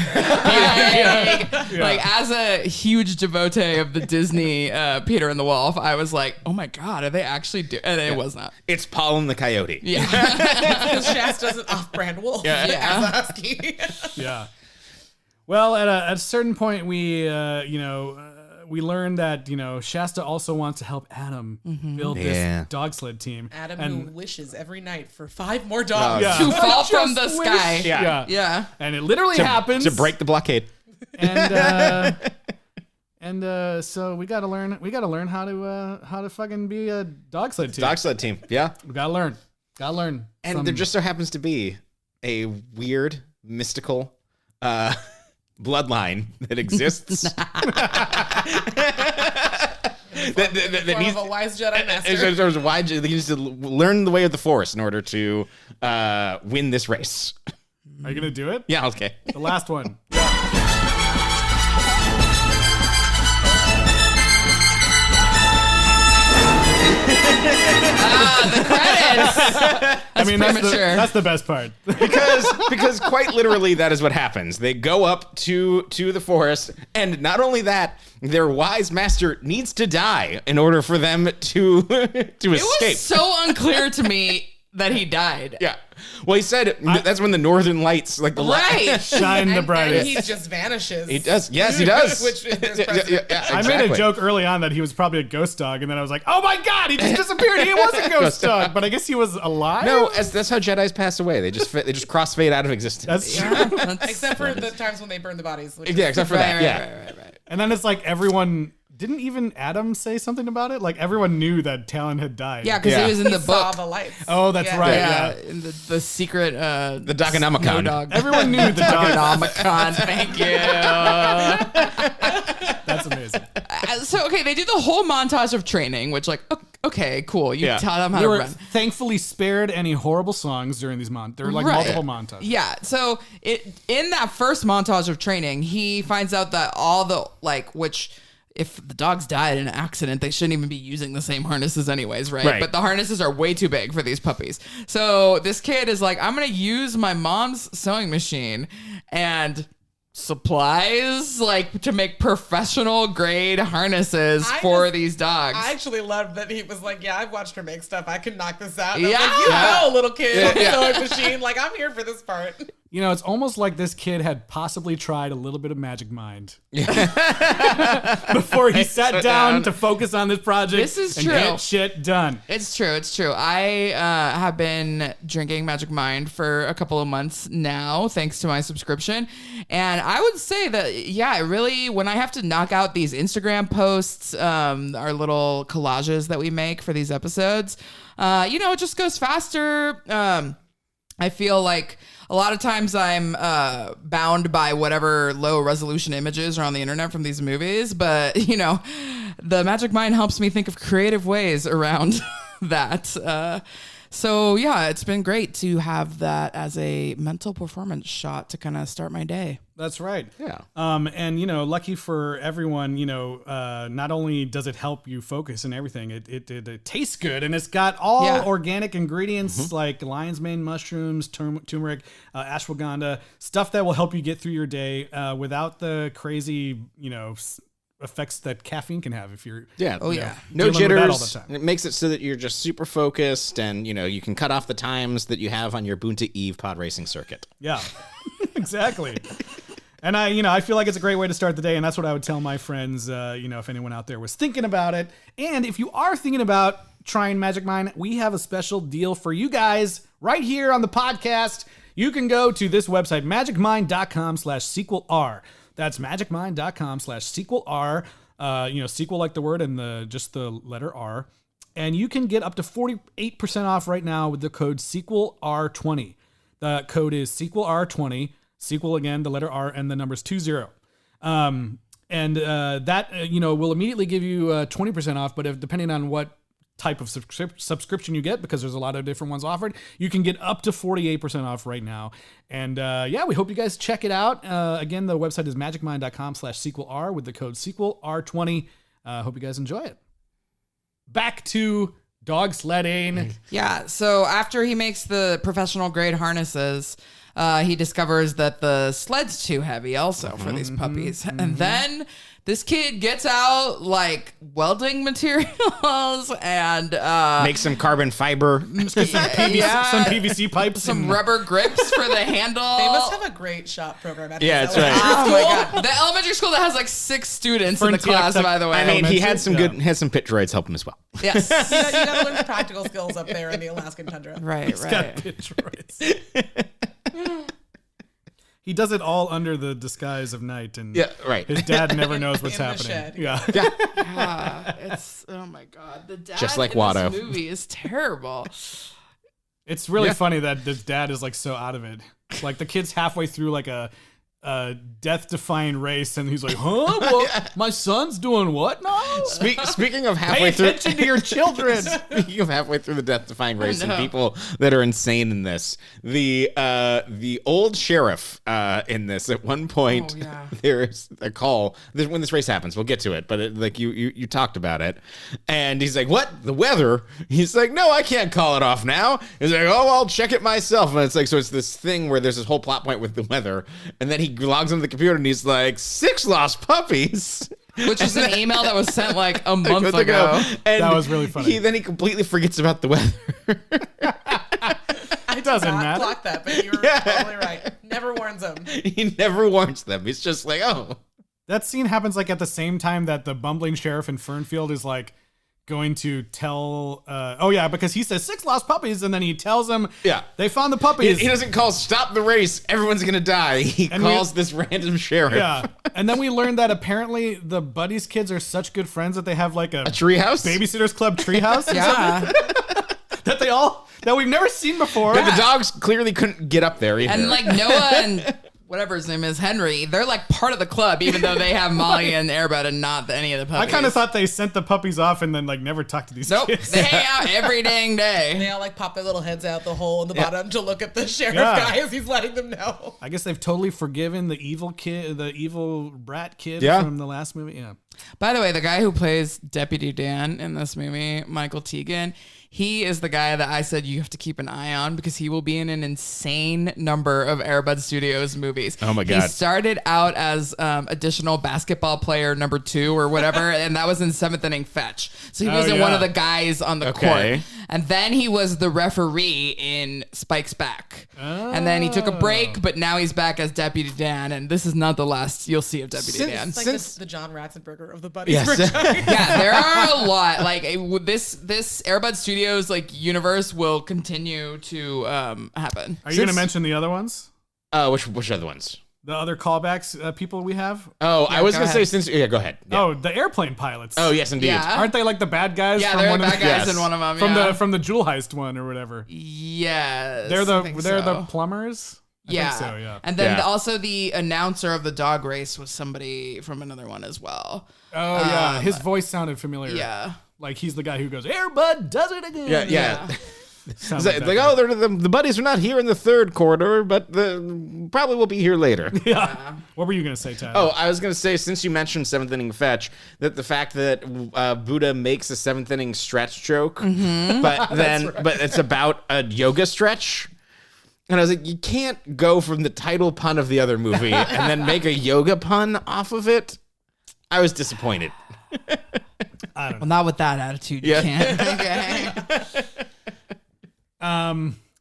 as a huge devotee of the Disney Peter and the Wolf, I was like, oh my God, are they actually doing? And it was not. It's Paul and the Coyote. Yeah. Because Shasta's an off-brand wolf. Yeah. As a husky. Yeah. Well, at a certain point, we learned that, Shasta also wants to help Adam build this dog sled team. Adam who wishes every night for 5 more dogs. To fall from the sky. Yeah. And it literally happens. To break the blockade. And so we gotta learn how to fucking be a dog sled team. Dog sled team, yeah. We gotta learn. And there just so happens to be a weird, mystical bloodline that exists. that needs a wise Jedi master. There's a wise Jedi that needs to learn the way of the Force in order to win this race. Are you gonna do it? Yeah, okay. The last one. The credits. That's the best part. because quite literally that is what happens. They go up to the forest, and not only that, their wise master needs to die in order for them to escape. It was so unclear to me that he died. Yeah. Well, he said that's when the northern lights, like the light, shine the brightest. And he just vanishes. He does. Yes, he does. Which is I made a joke early on that he was probably a ghost dog, and then I was like, "Oh my god, he just disappeared. He was a ghost dog." But I guess he was alive. No, that's how Jedis pass away. They just crossfade out of existence. That's true. Except for the times when they burn the bodies. Yeah, except for that. Right. And then it's like everyone. Didn't even Adam say something about it? Like everyone knew that Talon had died. Yeah, because he was in the Saw book. the lights. Oh, that's right. Yeah, in the secret. The Dogonomicon. Snow dog. Everyone knew the dog. Dogonomicon. Thank you. That's amazing. So okay, they do the whole montage of training, which like okay, cool. You taught them how They to were run. thankfully spared any horrible songs during these There were like multiple montages. Yeah. So in that first montage of training, he finds out that all the which. If the dogs died in an accident, they shouldn't even be using the same harnesses anyways, right? But the harnesses are way too big for these puppies. So this kid is like, I'm going to use my mom's sewing machine and supplies to make professional grade harnesses for these dogs. I actually loved that he was like, yeah, I've watched her make stuff. I can knock this out. And Yeah. I was like, you know, little kid, sewing machine. Like, I'm here for this part. You know, it's almost like this kid had possibly tried a little bit of Magic Mind before he sat down to focus on this project. This is and true. get shit done. It's true. I have been drinking Magic Mind for a couple of months now, thanks to my subscription. And I would say that, yeah, really, when I have to knock out these Instagram posts, our little collages that we make for these episodes, it just goes faster. I feel like a lot of times I'm bound by whatever low resolution images are on the internet from these movies, but the Magic Mind helps me think of creative ways around that. So yeah, it's been great to have that as a mental performance shot to kind of start my day. That's right. Yeah. And lucky for everyone, not only does it help you focus and everything, it tastes good, and it's got all organic ingredients like lion's mane mushrooms, turmeric, ashwagandha, stuff that will help you get through your day without the crazy, effects that caffeine can have if you're no jitters all the time. It makes it so that you're just super focused, and you can cut off the times that you have on your Boonta Eve pod racing circuit. Yeah. Exactly. And I feel like it's a great way to start the day, and that's what I would tell my friends, if anyone out there was thinking about it. And if you are thinking about trying Magic Mind, we have a special deal for you guys right here on the podcast. You can go to this website, magicmind.com/sequel-R. That's magicmind.com/sequel-R. Sequel like the word and just the letter R. And you can get up to 48% off right now with the code SequelR20. The code is SequelR20. Sequel again, the letter R and the number's 20. That will immediately give you 20% off. But depending on what type of subscription you get, because there's a lot of different ones offered, you can get up to 48% off right now. And we hope you guys check it out. Again, the website is magicmind.com/sequel-R with the code SequelR20. Hope you guys enjoy it. Back to dog sledding. Yeah. So after he makes the professional grade harnesses, he discovers that the sled's too heavy also for these puppies. And then this kid gets out welding materials and make some carbon fiber, some PVC pipes, some rubber grips for the handle. They must have a great shop program at that's right. Oh my god, the elementary school that has 6 students in the class. By the way, I mean, he had some some pit droids help him as well. Yes, you got to learn the practical skills up there in the Alaskan tundra. Right. Got pit droids. He does it all under the disguise of night, and his dad never knows what's happening. Yeah, it's oh my god, the dad just like in Watto. this movie is terrible. It's really funny that his dad is so out of it. Like the kid's halfway through a death-defying race, and he's like, "Huh? What? My son's doing what now?" Speaking of Pay halfway through, attention to your children. Speaking of halfway through the death-defying race and people that are insane in this, the old sheriff in this at one point, there's a call when this race happens. We'll get to it, but you talked about it, and he's like, "What? The weather?" He's like, "No, I can't call it off now." He's like, "Oh, I'll check it myself." And it's so it's this thing where there's this whole plot point with the weather, and then he logs into the computer and he's like, 6 lost puppies. Which is an email that was sent a month ago. And that was really funny. Then he completely forgets about the weather. I doesn't not matter. clock that, but you're totally right. Never warns them. He never warns them. He's just like, oh. That scene happens like at the same time that the bumbling sheriff in Fernfield is like going to tell because he says 6 lost puppies, and then he tells them they found the puppies. He doesn't call stop the race, everyone's gonna die. He calls this random sheriff. Yeah. And then we learned that apparently the Buddies kids are such good friends that they have like a treehouse? Babysitters Club treehouse. Yeah. that we've never seen before. But the dogs clearly couldn't get up there either. And like Noah and whatever his name is, Henry, they're like part of the club, even though they have Molly and Air Bud and not any of the puppies. I kind of thought they sent the puppies off and then like never talked to these kids. They hang out every dang day. They all like pop their little heads out the hole in the bottom to look at the sheriff guy as he's letting them know. I guess they've totally forgiven the evil brat kid from the last movie. Yeah. By the way, the guy who plays Deputy Dan in this movie, Michael Teagan, he is the guy that I said you have to keep an eye on because he will be in an insane number of Air Bud Studios movies. Oh my God. He started out as additional basketball player number 2 or whatever, and that was in 7th Inning Fetch. So he wasn't one of the guys on the court. And then he was the referee in Spike's Back. And then he took a break, but now he's back as Deputy Dan, and this is not the last you'll see of Deputy Dan. It's like the John Ratzenberger of the Buddies. Yes. Yeah, there are a lot. Like this Air Bud Studios like universe will continue to happen. Are you going to mention the other ones? Which other ones? The other callbacks people we have? Oh, I was going to say go ahead. Yeah. Oh, the airplane pilots. Oh, yes, indeed. Yeah. Aren't they like the bad guys? Yeah, from they're one the of bad guys in one of them. From the jewel heist one or whatever. Yes, They're the plumbers. I think so, yeah. And then also the announcer of the dog race was somebody from another one as well. Oh yeah, his voice sounded familiar. Yeah, like he's the guy who goes, Air Bud does it again. Yeah. Sounds like the buddies are not here in the third quarter, but probably will be here later. Yeah. What were you going to say, Tyler? Oh, I was going to say, since you mentioned 7th Inning Fetch, that the fact that Buddha makes a 7th inning stretch joke, but it's about a yoga stretch. And I was like, you can't go from the title pun of the other movie and then make a yoga pun off of it. I was disappointed. I don't know. Well, not with that attitude, you can't. Okay.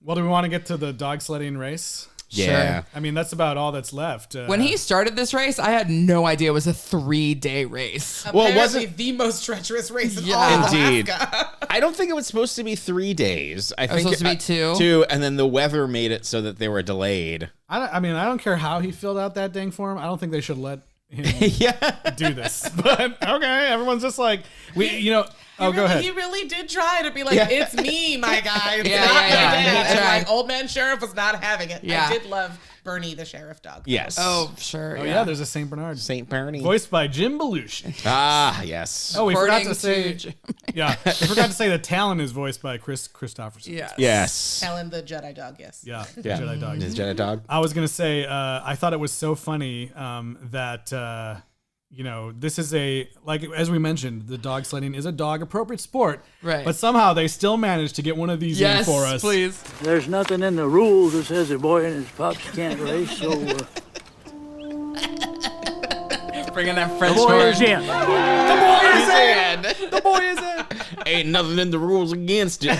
Well, do we want to get to the dog sledding race? Yeah. Sure. I mean, that's about all that's left. When he started this race, I had no idea it was a 3-day race. Apparently, was it the most treacherous race in all of Indeed. Alaska. I don't think it was supposed to be 3 days. I think it was supposed to be 2. 2, and then the weather made it so that they were delayed. I don't care how he filled out that dang form. I don't think they should let him do this. But okay, everyone's just like, go ahead. He really did try to be like, it's me, my guy. It's not my He dad. tried. And like, old man sheriff was not having it. Yeah. I did love Bernie the sheriff dog. Yes. Oh, sure. Oh yeah, there's a Saint Bernard. St. Bernie. Voiced by Jim Belushi. Ah, yes. Oh, we forgot According to say. to We forgot to say that Talon is voiced by Chris Christopherson. Yes. Helen the Jedi dog, yes. Yeah. Jedi dog. His Jedi dog. I was gonna say, I thought it was so funny that this is as we mentioned, the dog sledding is a dog appropriate sport, right? But somehow they still managed to get one of these in for us. Please. There's nothing in the rules that says a boy and his pups can't race, so Bringing that French the boy horn. is in. The boy is in. Ain't nothing in the rules against it.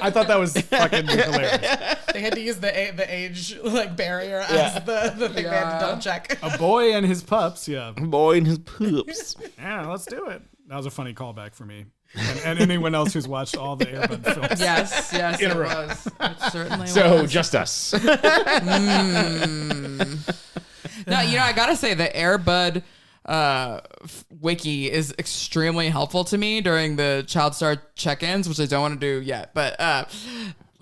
I thought that was fucking hilarious. They had to use the age barrier as the thing they had to double check. A boy and his pups, yeah. Boy and his pups. Yeah, let's do it. That was a funny callback for me. And anyone else who's watched all the Air Bud films. Yes, In a it row. was. It certainly So, was. just us. No, I gotta say the Air Bud wiki is extremely helpful to me during the Child Star check-ins, which I don't want to do yet, but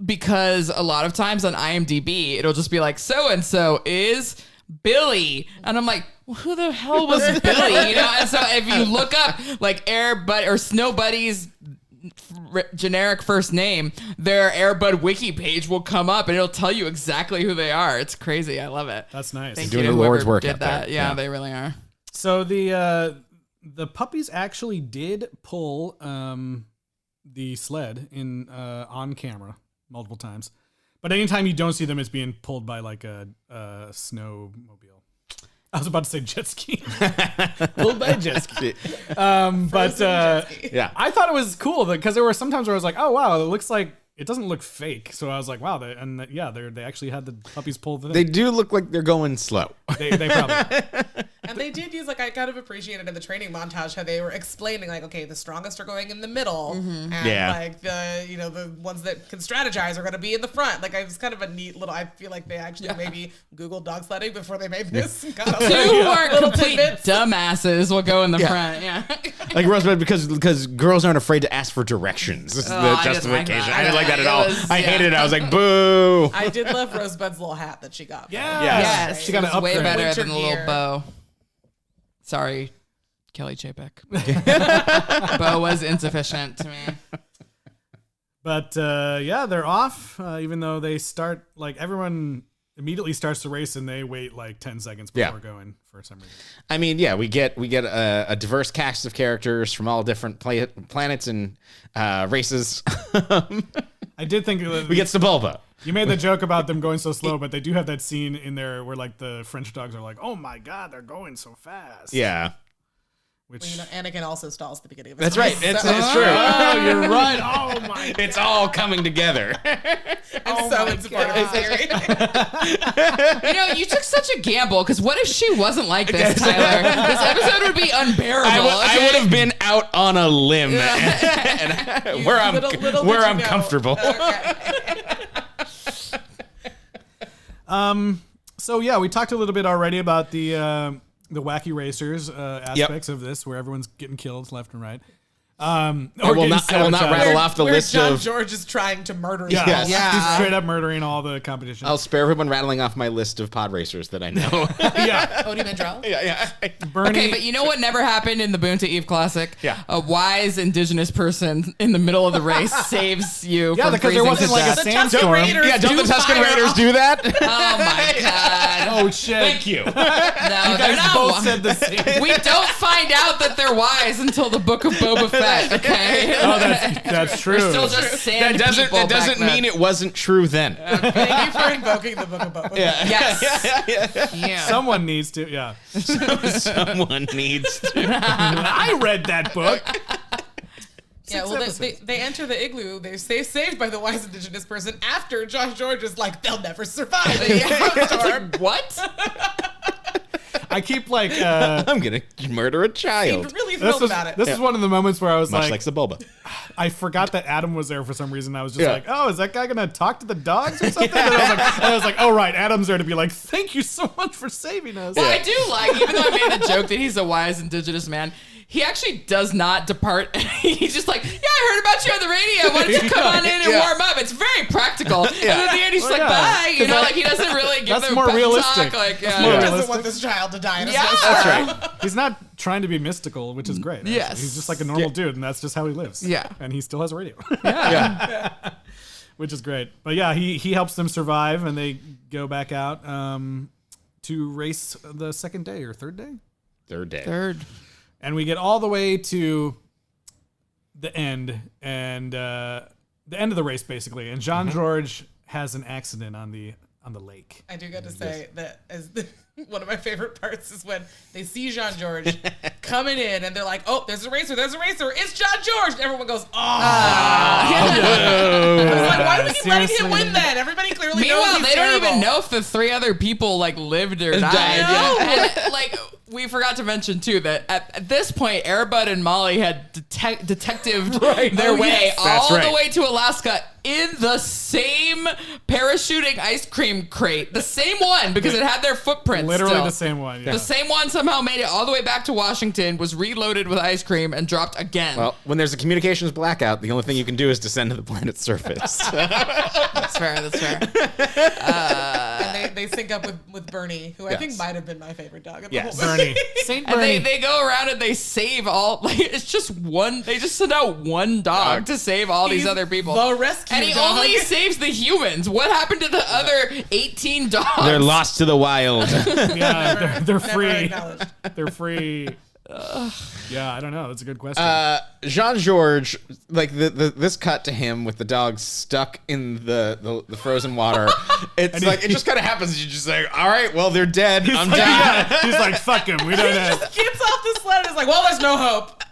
because a lot of times on IMDb it'll just be like so-and-so is Billy, and I'm like, well, who the hell was Billy? And so if you look up like Air Bud or Snow Buddy's generic first name, their Air Bud wiki page will come up and it'll tell you exactly who they are. It's crazy. I love it. That's nice. Thank Doing you the to Lord's whoever work did out that. there. Yeah, Yeah. they really are. So the puppies actually did pull the sled in on camera multiple times, but anytime you don't see them, it's being pulled by like a snowmobile. I was about to say jet ski. Pulled by a jet ski. I thought it was cool because there were some times where I was like, oh wow, it looks like it doesn't look fake. So I was like, wow. They actually had the puppies pull the thing. They do look like they're going slow. They probably. And they did use, like, I kind of appreciated in the training montage how they were explaining, like, okay, the strongest are going in the middle, and like the ones that can strategize are going to be in the front. Like, it was kind of a neat little. I feel like they actually maybe Googled dog sledding before they made this. Two who are complete dumbasses will go in the front. Yeah, like Rosebud, because girls aren't afraid to ask for directions. This is the justification. I didn't like that at all. I hated it. I was like, boo. I did love Rosebud's little hat that she got. Yes. She got an way upgrade. better Winter than the little gear. bow. Sorry, Kelly Chapek. Bow was insufficient to me. But they're off. Even though they start, like, everyone immediately starts to race, and they wait like 10 seconds before going for some reason. I mean, we get a diverse cast of characters from all different planets and races. I did think we get Sebulba. You made the joke about them going so slow, but they do have that scene in there where, like, the French dogs are like, "Oh my God, they're going so fast." Yeah. Which Anakin also stalls at the beginning of his That's right. It's true. Oh, you're right. Oh my God. It's all coming together. I'm so into part of his theory. You took such a gamble, because what if she wasn't like this, Tyler? This episode would be unbearable. I would have been out on a limb and where I'm comfortable. So yeah, we talked a little bit already about the wacky racers aspects of this, where everyone's getting killed left and right. I will not rattle off the list John of. George is trying to murder. He's straight up murdering all the competition. I'll spare everyone rattling off my list of pod racers that I know. Odie Mandrell. Bernie. Okay, but you know what never happened in the Boon to Eve Classic? Yeah. A wise indigenous person in the middle of the race saves you from because there freezing wasn't to like death. a sandstorm. Don't the Tusken Raiders do that? Oh my God. Oh shit! Thank you. No, You they're guys not both wise. said the same. We don't find out that they're wise until the Book of Boba Fett, okay? Oh, that's true. We're still just sand people That doesn't mean it wasn't true then. Thank you for invoking the Book of Boba. Yes. Yeah. Someone needs to. Yeah. Someone needs to. I read that book. Yeah, well, they enter the igloo. They're saved by the wise indigenous person after Josh George is like, they'll never survive the storm. What? I keep like. I'm gonna murder a child. Seemed really thrilled about it. This is one of the moments where I was Much like Sebulba. I forgot that Adam was there for some reason. I was just like, oh, is that guy gonna talk to the dogs or something? And I was like, oh right, Adam's there to be like, thank you so much for saving us. Well, I do like, even though I made the joke that he's a wise indigenous man, he actually does not depart. He's just like, yeah, I heard about you on the radio. Why don't you come on in and warm up? It's very practical. And at the end, he's like, bye. You know, like he doesn't really give them more pep realistic. talk. Like, He doesn't want this child to die in his house. That's right. He's not trying to be mystical, which is great. Yes. He's just like a normal dude, and that's just how he lives. Yeah. And he still has a radio. Which is great. But yeah, he helps them survive, and they go back out to race the second day or third day? Third. And we get all the way to the end, and the end of the race, basically. And Jean George has an accident on the lake. I do got to say that one of my favorite parts is when they see Jean George coming in and they're like, oh, there's a racer, it's Jean George. And everyone goes, oh. I was like, why do we keep letting him win then? Everybody clearly knows Meanwhile, he's they terrible. don't even know if the three other people like lived or died. And, like, we forgot to mention too that at this point, Airbud and Molly had detectived their way all the way to Alaska in the same parachuting ice cream crate, the same one, because it had their footprints. Literally still. the same one. Yeah. The same one somehow made it all the way back to Washington, was reloaded with ice cream, and dropped again. Well, when there's a communications blackout, the only thing you can do is descend to the planet's surface. That's fair. And they sync up with Bernie, who I think might have been my favorite dog of the whole Bernie. Saint Bernie. And they go around and they save all, like, it's just one, they just send out one dog to save all these other people. The rescue And he dog. only saves the humans. What happened to the other 18 dogs? They're lost to the wild. Yeah, they're Never free. acknowledged. They're free. Yeah, I don't know. That's a good question. Jean George, like this cut to him with the dog stuck in the frozen water. It's like it just kind of happens. You're just like, all right, well they're dead. I'm done. Yeah. He's like, fuck him. We don't know. Gets off the sled and is like, well, there's no hope.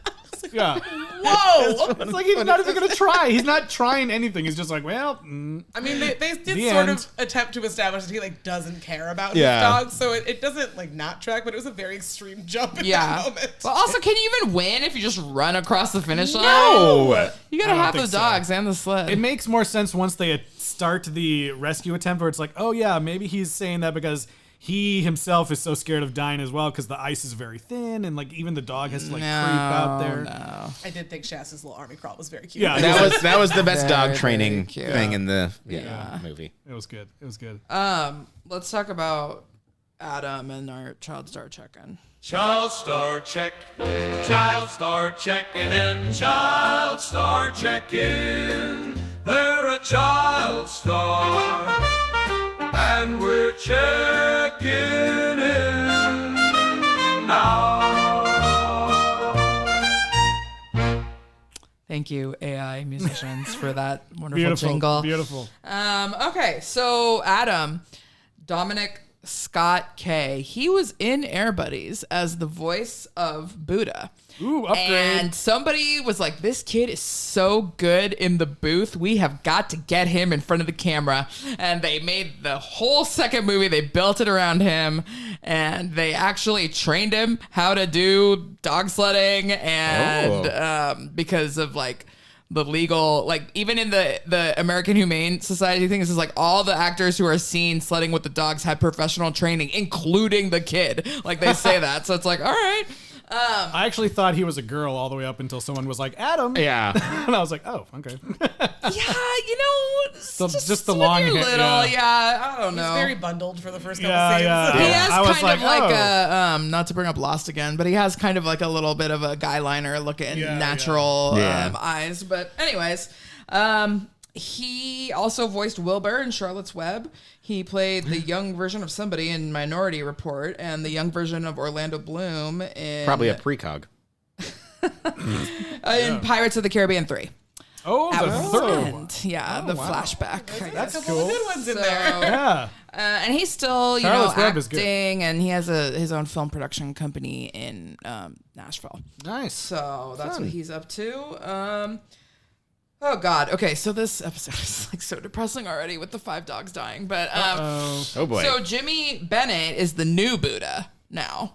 Yeah. Whoa! It's like he's not even going to try. He's not trying anything. He's just like, well. I mean, they did The sort end. of attempt to establish that he like doesn't care about Yeah. his dog, so it doesn't like not track, but it was a very extreme jump in that moment. Well, also, can you even win if you just run across the finish line? No. You gotta I don't have the think so. dogs and the sled. It makes more sense once they start the rescue attempt where it's like, oh, yeah, maybe he's saying that because he himself is so scared of dying as well because the ice is very thin and like even the dog has to like creep out there. No. I did think Shasta's little army crawl was very cute. Yeah, That was the best Very, dog training very cute. thing in the movie. It was good. It was good. Let's talk about Adam and our child star check-in. Child star check, child star checking in, child star checking. They're a child star, and we're checking in now. Thank you, AI musicians, for that wonderful Beautiful. jingle. Beautiful. Okay, so Adam, Dominic Scott K, he was in Air Buddies as the voice of Buddha. Ooh, upgrade. And somebody was like, this kid is so good in the booth. We have got to get him in front of the camera. And they made the whole second movie. They built it around him. And they actually trained him how to do dog sledding. And because of like the legal, like even in the American Humane Society thing, this is like all the actors who are seen sledding with the dogs had professional training, including the kid. Like they say that. So it's like, all right. I actually thought he was a girl all the way up until someone was like, Adam. Yeah. And I was like, oh, okay. Just the when long you're hair, little, yeah. I don't know. He's very bundled for the first couple Yeah, scenes. yeah. He has I was kind of like, like oh. a, not to bring up Lost again, but he has kind of like a little bit of a guy liner looking Yeah, natural yeah. eyes. But anyways, he also voiced Wilbur in Charlotte's Web. He played the young version of somebody in Minority Report and the young version of Orlando Bloom in Probably a precog. in Pirates of the Caribbean 3. Oh, At the third one. end. Yeah, the flashback. I That's a couple cool. of good ones in So- there. Yeah. And he's still, Charlotte's Web is good. acting, and he has his own film production company in Nashville. Nice. So that's what he's up to. Oh God. Okay, so this episode is like so depressing already with the 5 dogs dying. But Oh boy. so Jimmy Bennett is the new Buddha now.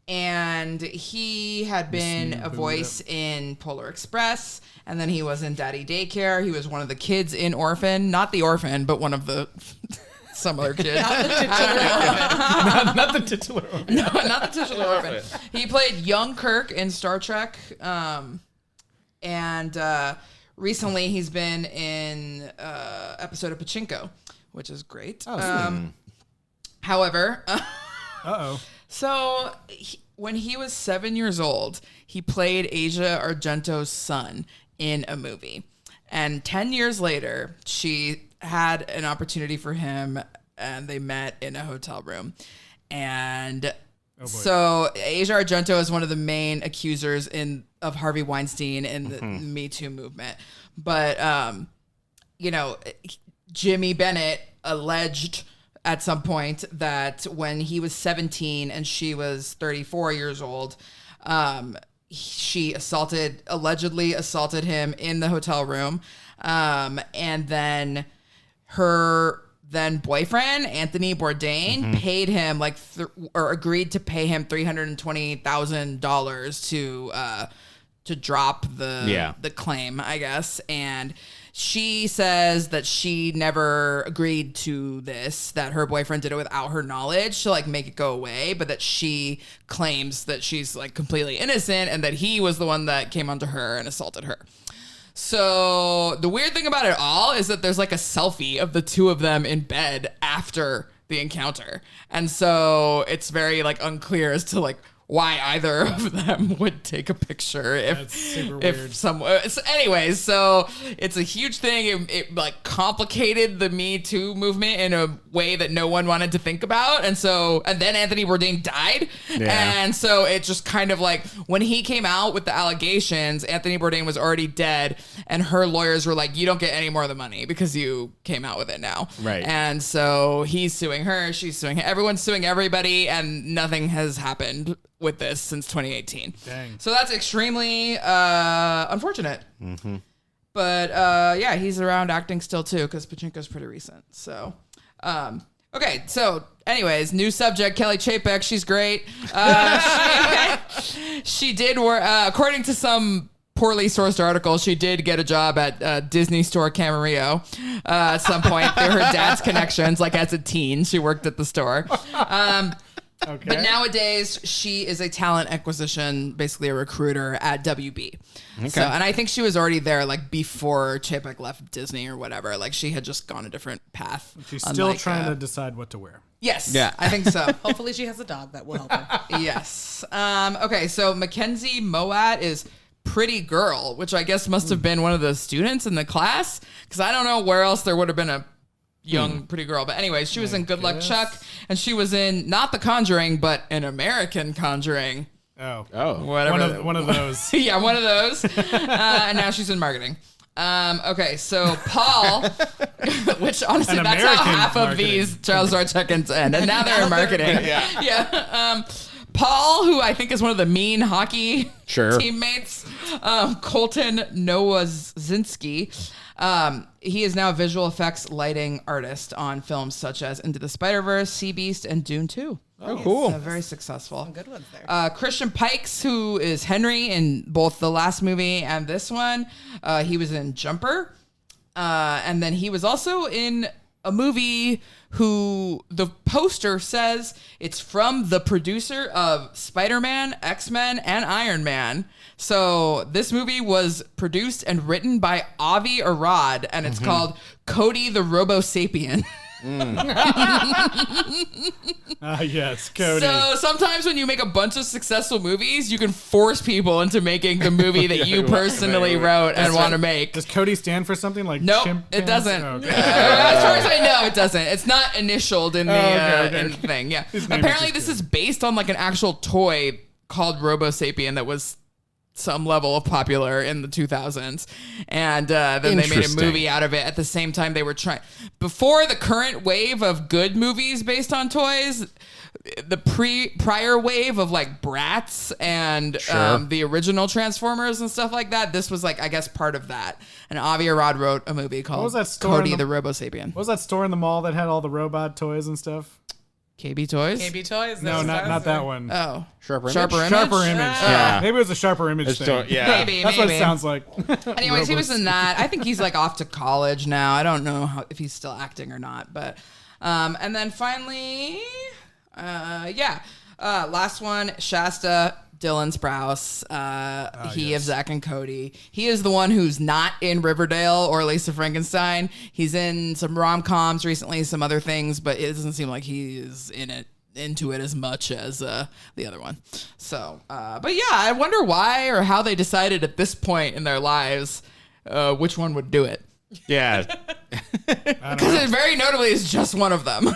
And he had been a voice in Polar Express, and then he was in Daddy Daycare. He was one of the kids in Orphan, not the orphan, but one of the some other kid. not the titular one. No, not the titular orphan. He played young Kirk in Star Trek, and recently he's been in an episode of Pachinko, which is great. However, Uh-oh. so when he was 7 years old, he played Asia Argento's son in a movie. And 10 years later, she had an opportunity for him, and they met in a hotel room. And so Asia Argento is one of the main accusers of Harvey Weinstein in the Me Too movement. But, Jimmy Bennett alleged at some point that when he was 17 and she was 34 years old, she allegedly assaulted him in the hotel room. And then her then boyfriend, Anthony Bourdain, paid him or agreed to pay him $320,000 to drop the claim, I guess. And she says that she never agreed to this, that her boyfriend did it without her knowledge to make it go away, but that she claims that she's completely innocent and that he was the one that came onto her and assaulted her. So the weird thing about it all is that there's a selfie of the two of them in bed after the encounter. And so it's very unclear as to why either of them would take a picture That's super weird. So anyways, so it's a huge thing. It complicated the Me Too movement in a way that no one wanted to think about. And then Anthony Bourdain died. Yeah. And so it just kind of when he came out with the allegations, Anthony Bourdain was already dead, and her lawyers were like, you don't get any more of the money because you came out with it now. Right. And so he's suing her, she's suing him, everyone's suing everybody, and nothing has happened with this since 2018. Dang. So that's extremely unfortunate. Mm-hmm. But yeah, he's around acting still too because Pachinko's pretty recent. So, okay. So, anyways, new subject. Kelly Chapek. She's great. She did work. According to some poorly sourced article, she did get a job at Disney Store Camarillo at some point through her dad's connections. Like as a teen, she worked at the store. Okay. But nowadays, she is a talent acquisition, basically a recruiter at WB. Okay. So, and I think she was already there like before Chapek left Disney or whatever. Like she had just gone a different path. She's still trying to decide what to wear. Yes. Yeah. I think so. Hopefully she has a dog that will help her. Yes. Okay. So Mackenzie Moat is Pretty Girl, which I guess must have been one of the students in the class because I don't know where else there would have been a young pretty girl. But anyways, she was in Good Luck Chuck, and she was in not The Conjuring, but An American Conjuring. Oh. Whatever. One of those. Yeah, one of those. And now she's in marketing. Okay, so Paul, which honestly, that's how American half of marketing. these child star check-ins end, and now they're in marketing. Yeah. Paul, who I think is one of the mean hockey teammates, Colton Nowazinski. He is now a visual effects lighting artist on films such as Into the Spider-Verse, Sea Beast, and Dune 2. Oh, cool. So very successful. Some good ones there. Christian Pikes, who is Henry in both the last movie and this one. He was in Jumper. And then he was also in a movie who the poster says it's from the producer of Spider-Man, X-Men, and Iron Man. So this movie was produced and written by Avi Arad, and it's called Cody the Robo-Sapien. Yes, Cody. So sometimes when you make a bunch of successful movies, you can force people into making the movie that you personally wrote and want to make. Does Cody stand for something like Nope, chimpanzee? it doesn't. Okay. As far as I know, it doesn't. It's not initialed in the in the thing. Yeah. His name is Apparently, just this is based on like an actual toy called Robo Sapien that was some level of popular in the 2000s, and then they made a Interesting. movie out of it. At the same time, they were trying before the current wave of good movies based on toys. The prior wave of like Bratz and the original Transformers and stuff like that. This was like, I guess, part of that. And Avi Arad wrote a movie called was that store Cody in the Robo Sapien. What was that store in the mall that had all the robot toys and stuff? KB Toys? KB Toys. No, not that one. Oh. Sharper Image? Sharper Image? Sharper Image. Yeah. Maybe it was a Sharper Image thing. Maybe. That's what it sounds like. Anyways, he was in that. I think he's like off to college now. I don't know if he's still acting or not. But and then finally, last one, Shasta, Dylan Sprouse, he of Zack and Cody. He is the one who's not in Riverdale or Lisa Frankenstein. He's in some rom-coms recently, some other things, but it doesn't seem like he is into it as much as the other one. So, but yeah, I wonder why or how they decided at this point in their lives which one would do it. Yeah. Because it very notably is just one of them.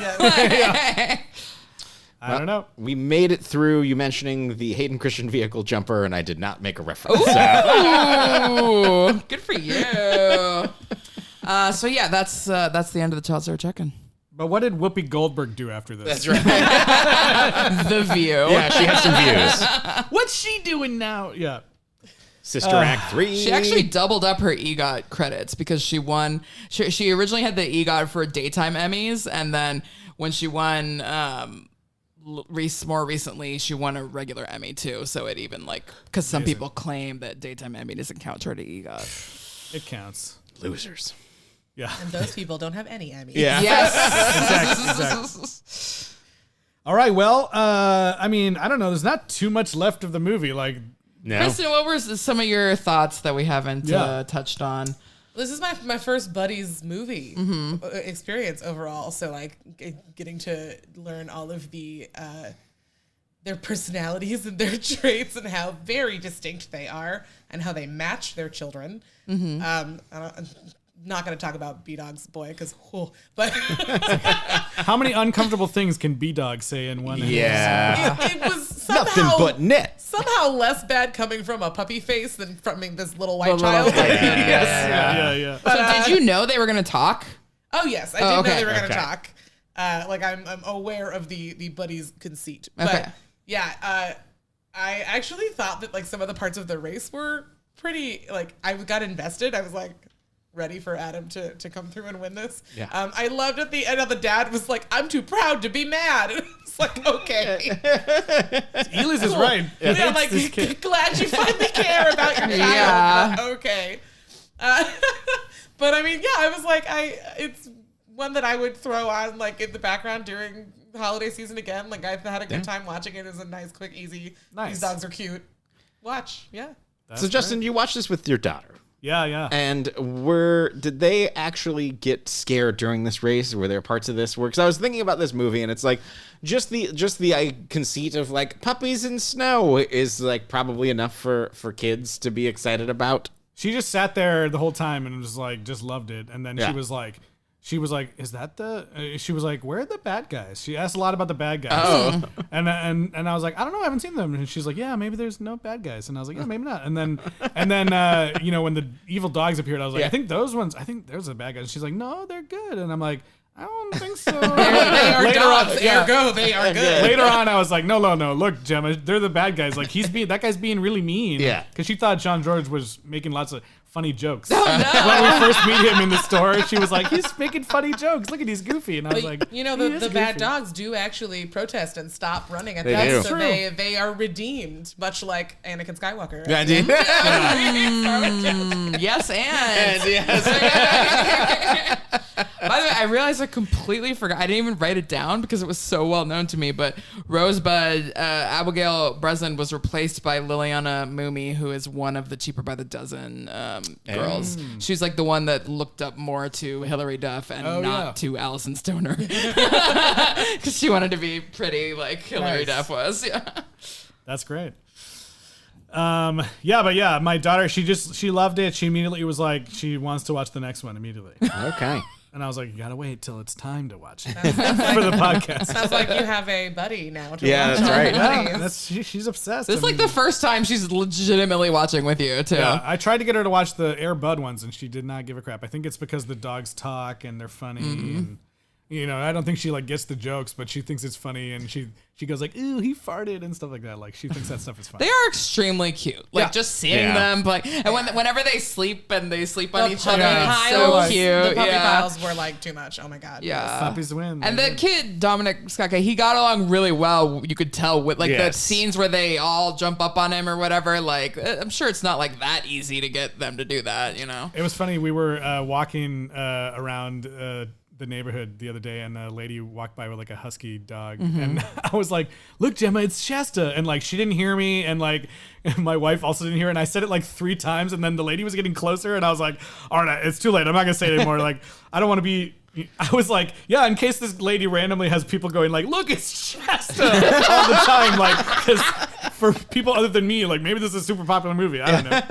I don't know. We made it through you mentioning the Hayden Christian vehicle Jumper, and I did not make a reference. Ooh, good for you. So yeah, that's the end of the child star check-in. But what did Whoopi Goldberg do after this? That's right. The View. Yeah, she had some views. What's she doing now? Yeah. Sister Act 3. She actually doubled up her EGOT credits because she won. She originally had the EGOT for daytime Emmys, and then when she won more recently, she won a regular Emmy too. So it even because some people claim that daytime Emmy doesn't count her to EGOT. It counts. Losers. Yeah. And those people don't have any Emmys. Yeah. Yes. Exactly. All right. Well, I mean, I don't know. There's not too much left of the movie. No. Kristin, what were some of your thoughts that we haven't touched on? This is my first buddies movie experience overall. So getting to learn all of their personalities and their traits and how very distinct they are and how they match their children. I'm not going to talk about B-Dog's boy because, but How many uncomfortable things can B-Dog say in one? Yeah. it was somehow Nothing but net. somehow less bad coming from a puppy face than from this little white child. Yeah. So did you know they were going to talk? Oh yes, I did know okay. they were going to talk. I'm aware of the buddy's conceit. But Okay. yeah, I actually thought that like some of the parts of the race were pretty, like, I got invested. I was like ready for Adam to come through and win this. Yeah. I loved at the end how the dad was like, I'm too proud to be mad. It's like, okay. Eli's is right. Yeah, like, glad you finally care about your child. Yeah. But okay. But I mean, yeah, I was like, it's one that I would throw on like in the background during the holiday season again. Like I've had a good time watching it. It's a nice, quick, easy. Nice. These dogs are cute. Watch, yeah. So Justin, you watched this with your daughter. Yeah. And did they actually get scared during this race? Were there parts of this where, because I was thinking about this movie and it's like just the conceit of like puppies in snow is like probably enough for kids to be excited about. She just sat there the whole time and was like, just loved it. And then she was like, is that she was like, where are the bad guys? She asked a lot about the bad guys. Oh. And I was like, I don't know, I haven't seen them. And she's like, yeah, maybe there's no bad guys. And I was like, yeah, maybe not. And then you know, when the evil dogs appeared, I was like, I think those are bad guys. And she's like, no, they're good. And I'm like, I don't think so. They are dogs. Ergo, they are good. Later on, I was like, no. Look, Gemma, they're the bad guys. Like that guy's being really mean. Yeah. Because she thought Jean-Georges was making lots of funny jokes. Oh, no. When we first meet him in the store, she was like, he's making funny jokes. Look at he's goofy. And I was like, you know, the bad dogs do actually protest and stop running at They them. do. So they are redeemed, much like Anakin Skywalker. Yeah, dude. Yes, and yes. by the way, I realized I completely forgot. I didn't even write it down because it was so well known to me. But Rosebud, Abigail Breslin was replaced by Liliana Moomey, who is one of the Cheaper by the Dozen girls. She's like the one that looked up more to Hilary Duff and not to Alison Stoner because she wanted to be pretty like Hilary Duff was. Yeah, that's great. My daughter, she loved it. She immediately was like, she wants to watch the next one immediately. Okay. And I was like, you gotta wait till it's time to watch it for the podcast. Sounds like you have a buddy now. To Yeah, watch that's right. Yeah, she's obsessed. This is like the first time she's legitimately watching with you too. Yeah, I tried to get her to watch the Air Bud ones, and she did not give a crap. I think it's because the dogs talk and they're funny, and you know, I don't think she like gets the jokes, but she thinks it's funny, and she goes like, "Ooh, he farted" and stuff like that. Like she thinks that stuff is funny. They are extremely cute. Like just seeing them, like, and whenever they sleep and they sleep on each other, it's so cute. The puppy piles were like too much. Oh my god. Yeah, puppies win. And the kid Dominic Skake, he got along really well. You could tell with like the scenes where they all jump up on him or whatever. Like I'm sure it's not like that easy to get them to do that. You know, it was funny. We were walking around the neighborhood the other day, and a lady walked by with like a husky dog, and I was like, "Look, Gemma, it's Shasta," and like she didn't hear me, and like my wife also didn't hear, and I said it like 3 times, and then the lady was getting closer, and I was like, "All right, it's too late. I'm not gonna say it anymore. Like I don't want to be." I was like, yeah, in case this lady randomly has people going like, look, it's Shasta all the time. Like, because for people other than me, like maybe this is a super popular movie. I don't know.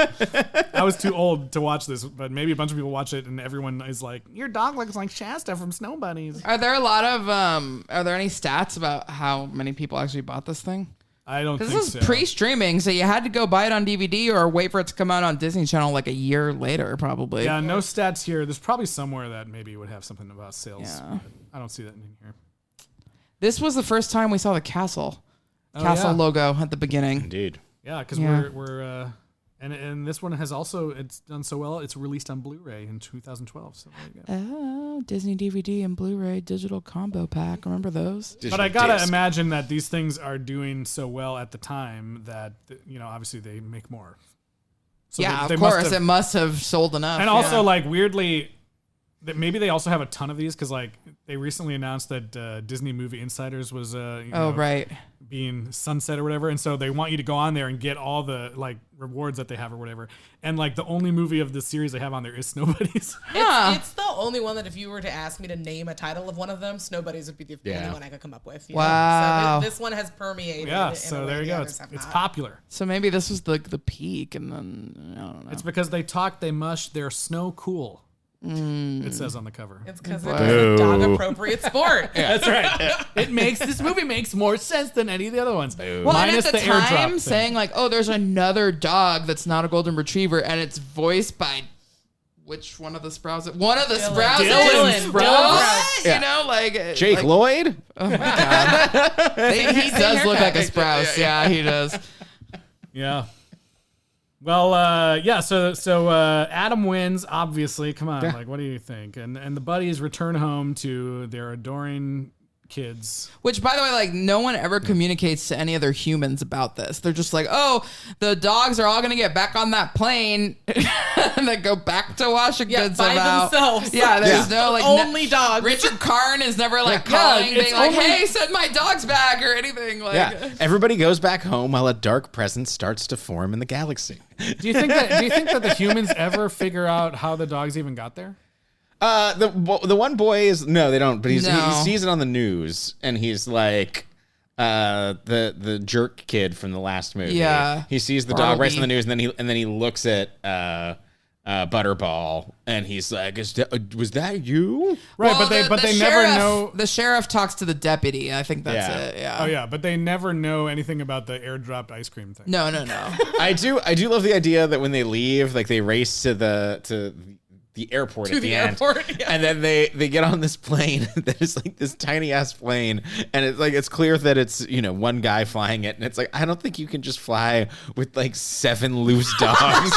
I was too old to watch this, but maybe a bunch of people watch it and everyone is like, your dog looks like Shasta from Snow Bunnies. Are there a lot of, are there any stats about how many people actually bought this thing? I don't think so. This is pre-streaming, so you had to go buy it on DVD or wait for it to come out on Disney Channel like a year later, probably. Yeah, no stats here. There's probably somewhere that maybe would have something about sales. Yeah. I don't see that in here. This was the first time we saw the castle logo at the beginning. Indeed. Yeah, because we're and this one has also, it's done so well, it's released on Blu-ray in 2012. So there you go. Oh, Disney DVD and Blu-ray digital combo pack. Remember those? But I gotta imagine that these things are doing so well at the time that, you know, obviously they make more. So yeah, of course, it must have sold enough. And also, like, weirdly, that maybe they also have a ton of these because, like, they recently announced that Disney Movie Insiders was, being sunset or whatever, and so they want you to go on there and get all the like rewards that they have or whatever. And like the only movie of the series they have on there is Snow Bunnies. It's the only one that if you were to ask me to name a title of one of them, Snow Bunnies would be the only one I could come up with. Wow. So this one has permeated. Yeah, so there you go. It's popular. So maybe this was the peak, and then I don't know. It's because they talk, they mush, they're snow cool. It says on the cover. It's because it's a dog-appropriate sport. That's right. This movie makes more sense than any of the other ones. Well, minus and at the airdrop time, thing. saying like, "Oh, there's another dog that's not a golden retriever, and it's voiced by which one of the Sprouts? One of the Sprouts. Dylan Sprouse. You know, like Jake Lloyd. Oh my god, he does look like a Sprouse. Yeah, he does. Yeah. Well, So Adam wins. Obviously, come on. Like, what do you think? And the buddies return home to their adoring kids. Which, by the way, like, no one ever communicates to any other humans about this. They're just like, oh, the dogs are all going to get back on that plane and then go back to Washington by somehow. themselves. Yeah, there's no, like, only dogs. Richard Karn is never, like, calling, being like, hey, send my dogs back or anything. Like, everybody goes back home while a dark presence starts to form in the galaxy. Do you think that the humans ever figure out how the dogs even got there? The one boy is no, they don't. But he sees it on the news, and he's like, the jerk kid from the last movie. Yeah, he sees the dog race on the news, and then he looks at Butterball, and he's like, was that you? Right, well, but they never know. The sheriff talks to the deputy. I think that's it. Yeah. Oh yeah, but they never know anything about the airdropped ice cream thing. No. I do love the idea that when they leave, like they race to the airport at the end. And then they get on this plane that is like this tiny ass plane, and it's like it's clear that it's one guy flying it, and it's like I don't think you can just fly with like 7 loose dogs.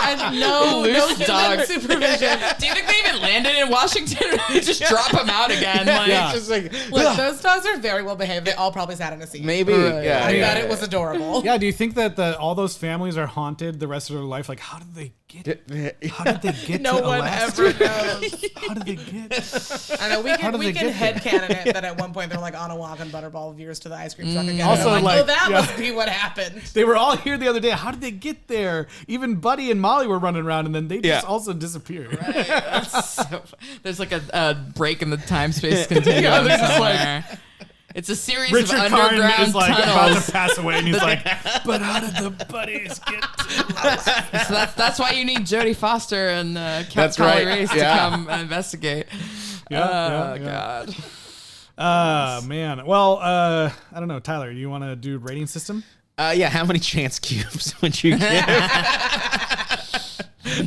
And no dog supervision. Do you think they even landed in Washington, or they just drop them out again? Like, just like look, those dogs are very well behaved. They all probably sat in a seat. Maybe. I bet it was adorable. Yeah. Do you think that all those families are haunted the rest of their life? Like, how did they get no to one Alaska? ever knows. How did they get? I know we can headcanon it that at one point they're like on a walk and Butterball veers to the ice cream truck again. Also, that must be what happened. They were all here the other day. How did they get there? Even Buddy and Molly were running around, and then they just also disappeared. Right. There's like a break in the time-space continuum somewhere. It's a series Richard of Karn underground is like tunnels. about to pass away, and he's like, "But how did the buddies get to?" So that's why you need Jodie Foster and That's Collie right. Race to come investigate. God. Man. Well, I don't know, Tyler. You want to do rating system? How many chance cubes would you give?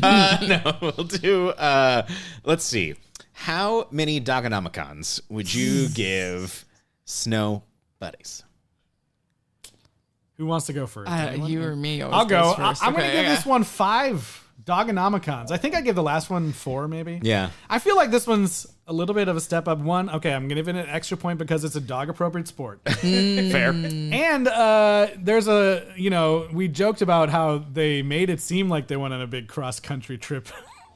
No, we'll do. Let's see. How many Dogonomicons would you give Snow Buddies? Who wants to go first? You or me? I'll go. First. I'm going to give this one 5 Dogonomicons. I think I gave the last one 4, maybe. Yeah. I feel like this one's a little bit of a step up. I'm going to give it an extra point because it's a dog-appropriate sport. Fair. And there's we joked about how they made it seem like they went on a big cross-country trip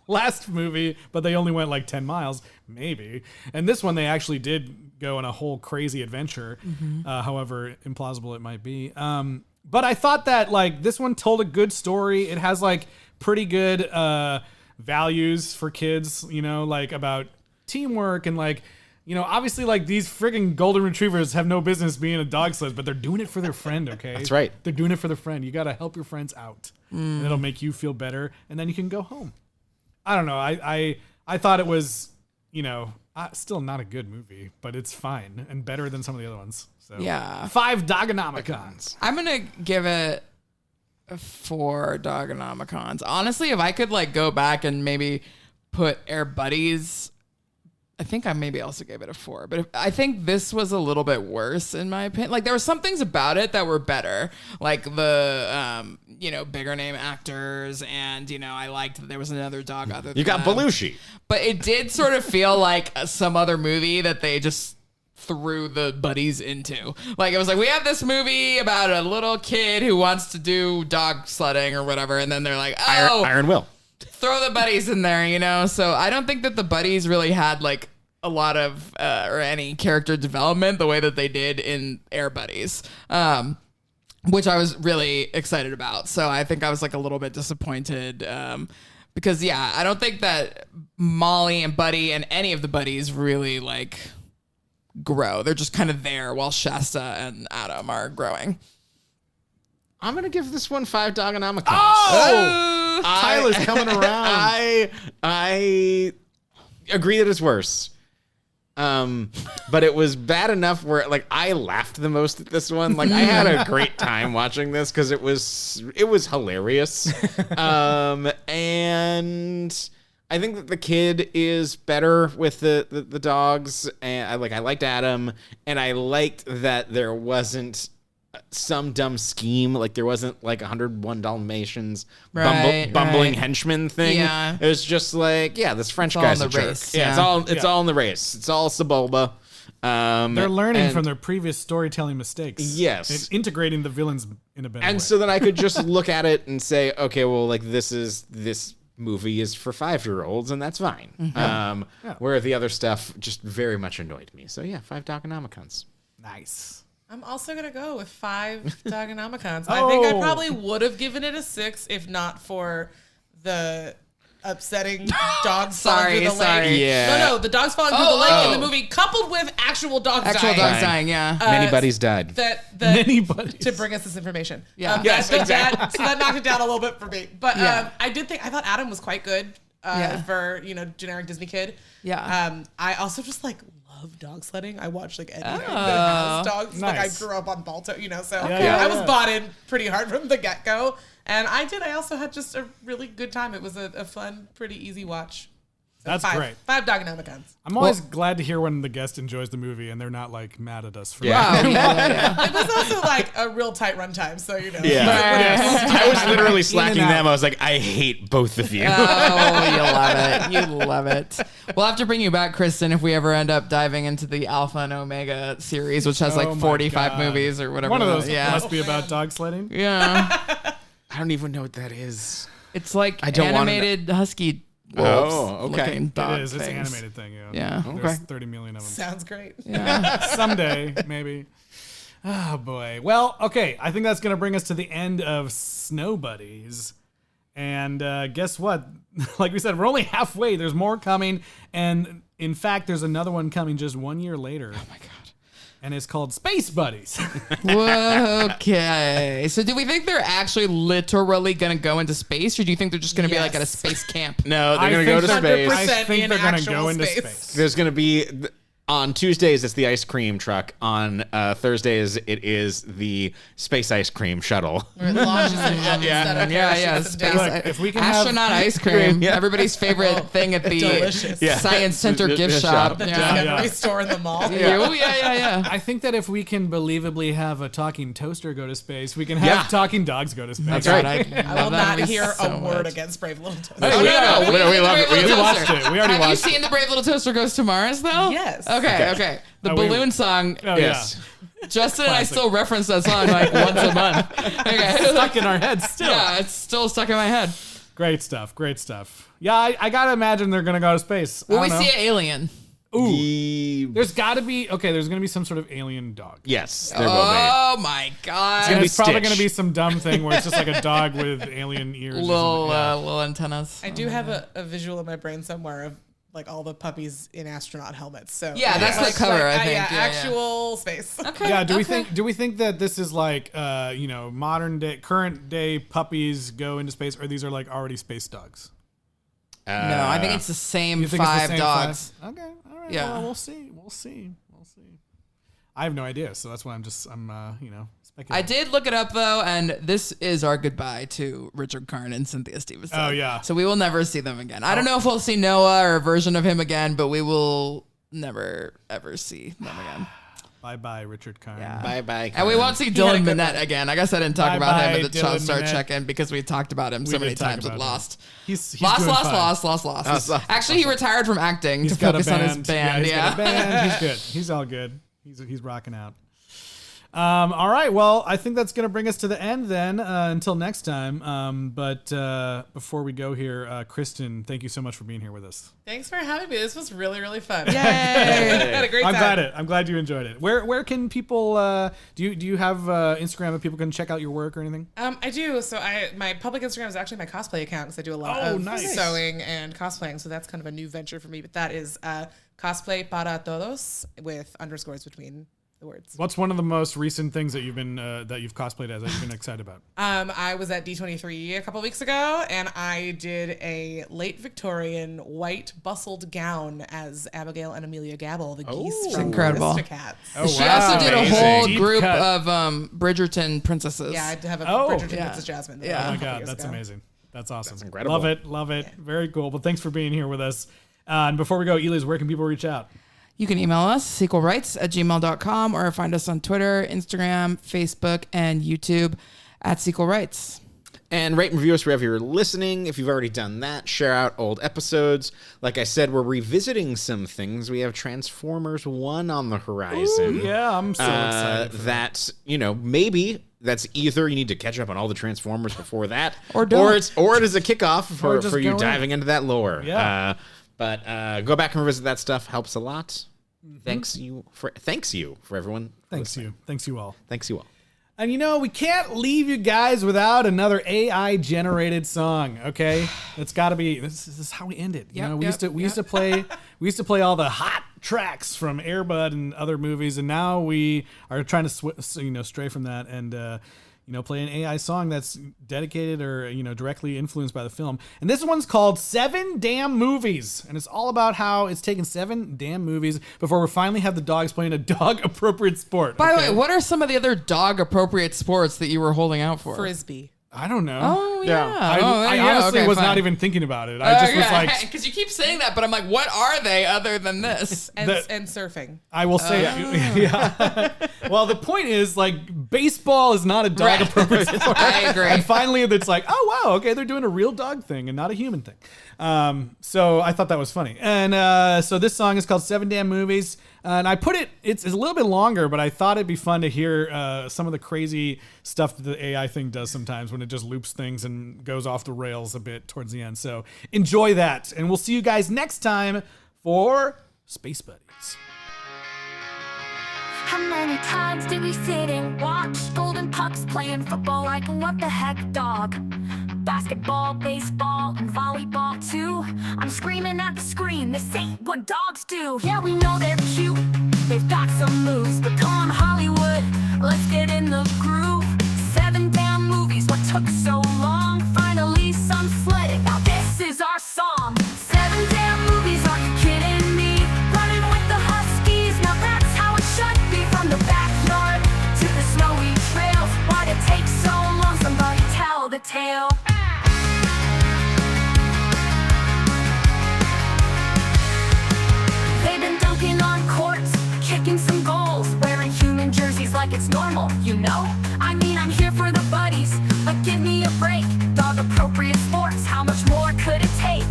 last movie, but they only went like 10 miles, maybe. And this one, they actually did go on a whole crazy adventure, however implausible it might be. But I thought that like this one told a good story. It has like pretty good values for kids, like about teamwork and like, obviously like these friggin' golden retrievers have no business being a dog sled, but they're doing it for their friend, okay? That's right. They're doing it for their friend. You got to help your friends out. And it'll make you feel better, and then you can go home. I don't know. I thought it was, still not a good movie, but it's fine and better than some of the other ones. So 5 Dogonomicons. I'm gonna give it 4 Dogonomicons. Honestly, if I could like go back and maybe put Air Buddies, I think I maybe also gave it a 4. But I think this was a little bit worse in my opinion. Like there were some things about it that were better, like the bigger name actors, and I liked that there was another dog other than You got them. Belushi. But it did sort of feel like some other movie that they just threw the buddies into. Like it was like, we have this movie about a little kid who wants to do dog sledding or whatever, and then they're like, oh, Iron Will. throw the buddies in there, So I don't think that the buddies really had like a lot of or any character development the way that they did in Air Buddies, which I was really excited about. So I think I was like a little bit disappointed because I don't think that Molly and Buddy and any of the buddies really like grow. They're just kind of there while Shasta and Adam are growing. I'm gonna give this one 5 Dogonomicons. Oh, Tyler's coming around. I agree that it's worse. But it was bad enough where like I laughed the most at this one. Like I had a great time watching this because it was hilarious. And I think that the kid is better with the dogs, and I liked Adam, and I liked that there wasn't some dumb scheme. Like there wasn't like 101 Dalmatians Right, bumbling right. henchman thing. Yeah. It was just like, this French all guy's in a the jerk. race, Yeah, it's all in the race. It's all Sebulba. They're learning and- from their previous storytelling mistakes. Yes. And integrating the villains in a better way. And so then I could just look at it and say, okay, well, like this movie is for 5-year-olds, and that's fine. Where the other stuff just very much annoyed me. So yeah, 5 Dogonomicons. Nice. I'm also gonna go with 5 Dogonomicons. I think I probably would have given it a 6 if not for the upsetting dogs falling through the lake. Yeah. No, the dogs falling through the lake in the movie, coupled with actual dogs dying. Dogs dying, yeah. Many buddies died. Many buddies. To bring us this information. Yeah. Yes, exactly. So that knocked it down a little bit for me. But Yeah. I thought Adam was quite good for, generic Disney kid. Yeah. I also just love dog sledding. I watched anything that has dogs. Nice. Like I grew up on Balto, so Yeah. I was bought in pretty hard from the get-go. And I also had just a really good time. It was a fun, pretty easy watch. So That's great. 5 Dogonomicons. I'm always glad to hear when the guest enjoys the movie and they're not mad at us for Wow, yeah. It was also a real tight runtime, so Yeah. Yes. I was literally slacking out. them. I was like, I hate both of you. Oh, you love it. You love it. We'll have to bring you back, Kristen, if we ever end up diving into the Alpha and Omega series, which has Oh my 45 God. movies or whatever. One of those Yeah. must be about dog sledding. Yeah. I don't even know what that is. It's like I don't wanna animated husky wolves okay. looking dog It is. It's an things. animated thing. Yeah. There's 30 million of them. sounds great. Yeah. Someday, maybe. Oh, boy. Well, okay. I think that's going to bring us to the end of Snow Buddies. And guess what? Like we said, we're only halfway. There's more coming. And in fact, there's another one coming just 1 year later. Oh my God. And it's called Space Buddies. Okay. So do we think they're actually literally going to go into space, or do you think they're just going to be like at a space camp? No, they're going to go to space. 100% I think in they're going to actual go into space. space. There's going to be on Tuesdays it's the ice cream truck. On Thursdays it is the space ice cream shuttle. Where it launches them up instead of parachutes them Space down. Look, if we can have- astronaut ice cream. Yeah. Everybody's favorite thing at the Delicious. Yeah. Science Center gift shop. The Yeah. Discovery store in the mall. Yeah. I think that if we can believably have a talking toaster go to space, we can have talking dogs go to space. That's right. I will not hear a word against Brave Little Toaster. Oh, no. We love it. Brave Little We watched Toaster. it. We already Have watched you seen the Brave Little Toaster Goes to Mars, though? Yes. Okay. The Oh, we- balloon song. Oh, Yes. Justin and I Classic. still reference that song once a month. Okay. Stuck in our heads still. Yeah, it's still stuck in my head. Great stuff. Great stuff. Yeah, I got to imagine they're going to go to space. Will I we don't know. see an alien? Ooh. There's got to be, there's going to be some sort of alien dog. Yes, there will Oh my god! And be it's probably Stitch. going to be some dumb thing where it's just like a dog with alien ears. or Little something. Yeah. little antennas. I do have a visual in my brain somewhere of all the puppies in astronaut helmets. So Yeah, that's the cover, I think. Yeah, yeah. actual space. Okay. Yeah, do we think that this is like current day puppies go into space, or these are like already space dogs? No, I think it's the same You think it's the 5 same dogs. 5? Okay, all right. Yeah. Well, we'll see. I have no idea, so that's why I'm speculating. I did look it up though, and this is our goodbye to Richard Karn and Cynthia Stevenson. Oh, yeah. So we will never see them again. I don't know if we'll see Noah or a version of him again, but we will never ever see them again. Bye, Richard Karn. Yeah. Bye. And we won't see had a Dylan good Minnette again. I guess I didn't talk about him Bye-bye, at the Child Dylan Star Minnette. check-in because we talked about him so did many talk times with about him. Lost. He's Lost. doing fine. Actually, he retired from acting He's to got a focus on his band. band. Yeah, he's got a band. He's good. He's all good. He's rocking out. All right. Well, I think that's going to bring us to the end then until next time. But before we go here, Kristen, thank you so much for being here with us. Thanks for having me. This was really, really fun. Yay! Had a great time. I'm glad you enjoyed it. Where can people do you have Instagram that people can check out your work or anything? I do. So my public Instagram is actually my cosplay account because I do a lot of nice. sewing and cosplaying. So that's kind of a new venture for me. But that is cosplay para todos with underscores between the words. What's one of the most recent things that you've been that you've cosplayed as that you've been excited about? I was at D23 a couple weeks ago, and I did a late Victorian white bustled gown as Abigail and Amelia Gabble, the geese from incredible. Aristocats. Oh, She wow. also did a Amazing. whole Deep group cut. of Bridgerton princesses. Yeah, I have a Oh. Bridgerton Yeah. Princess Jasmine. Yeah. Oh my a couple God, years that's ago. amazing. That's awesome. That's incredible. Love it. Very cool. Well, thanks for being here with us. And before we go, Elias, where can people reach out? You can email us, sequelrights@gmail.com, or find us on Twitter, Instagram, Facebook, and YouTube at Sequel Rights. And rate and review us wherever you're listening. If you've already done that, share out old episodes. Like I said, we're revisiting some things. We have Transformers 1 on the horizon. Ooh, yeah, I'm so excited for that. Maybe that's either you need to catch up on all the Transformers before that, or don't. Or it is a kickoff for you go diving into that lore. Yeah. But go back and revisit that stuff. Helps a lot. Thanks you for everyone. Thanks you all. Thanks you all. And we can't leave you guys without another AI generated song. Okay, it's got to be. This is how we end it. We used to play all the hot tracks from Air Bud and other movies, and now we are trying to stray from that and play an AI song that's dedicated or directly influenced by the film. And this one's called 7 Damn Movies, and it's all about how it's taken 7 damn movies before we finally have the dogs playing a dog appropriate sport. By the way, what are some of the other dog appropriate sports that you were holding out for? Frisbee. I don't know. Oh, yeah. I honestly was not even thinking about it. I just was like... Because you keep saying that, but I'm like, what are they other than this? And surfing. I will say... Yeah. Well, the point is, baseball is not a dog-appropriate sport. I agree. And finally, it's like, oh, wow, okay, they're doing a real dog thing and not a human thing. So I thought that was funny. And so this song is called 7 Damn Movies. And I put it's a little bit longer, but I thought it'd be fun to hear some of the crazy stuff that the AI thing does sometimes when it just loops things and goes off the rails a bit towards the end. So enjoy that. And we'll see you guys next time for Space Buddies. How many times did we sit and watch golden pucks playing football like what the heck, dog? Basketball, baseball, and volleyball too. I'm screaming at the screen, this ain't what dogs do. Yeah, we know they're cute, they've got some moves, but come on Hollywood, let's get in the groove. 7 damn movies, what took so long? Finally some sledding, now this is our song. 7 damn movies, are you kidding me? Running with the Huskies, now that's how it should be. From the backyard to the snowy trails, why'd it take so long? Somebody tell the tale. They've been dunking on courts, kicking some goals, wearing human jerseys like it's normal, I mean, I'm here for the buddies, but give me a break. Dog appropriate sports, how much more could it take?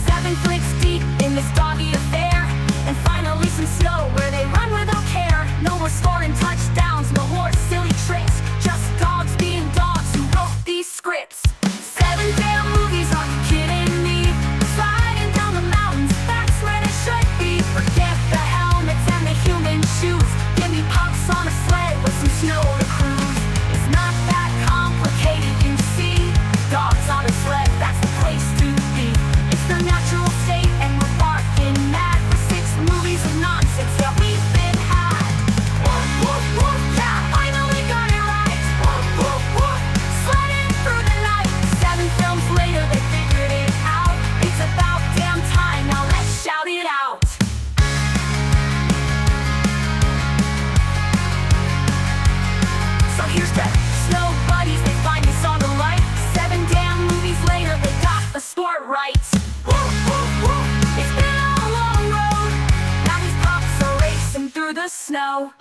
7 flicks deep in this doggy affair, and finally some snow where they run without care. No more scoring touchdowns, no more silly tricks, just dogs being dogs who wrote these scripts. 7 damn movies, are you kidding me? Sliding down the mountains, that's where they should be. Forget the helmets and the human shoes, give me pups on a sled with some snow to cruise. It's not that complicated, you see. Dogs on a sled, that's the place to be. It's the natural state and we're barking mad for 6 movies of nonsense that we've been had. Woof, woof, woof, yeah, finally got it right. Woof, woof, woof, sledding through the night. 7 films later, they figured it out. It's about damn time, now let's shout it out. So here's the snow buddies, they finally saw the light. 7 damn movies later, they got the sport right. Woof, woof, woof, it's been a long road, now these pups are racing through the snow.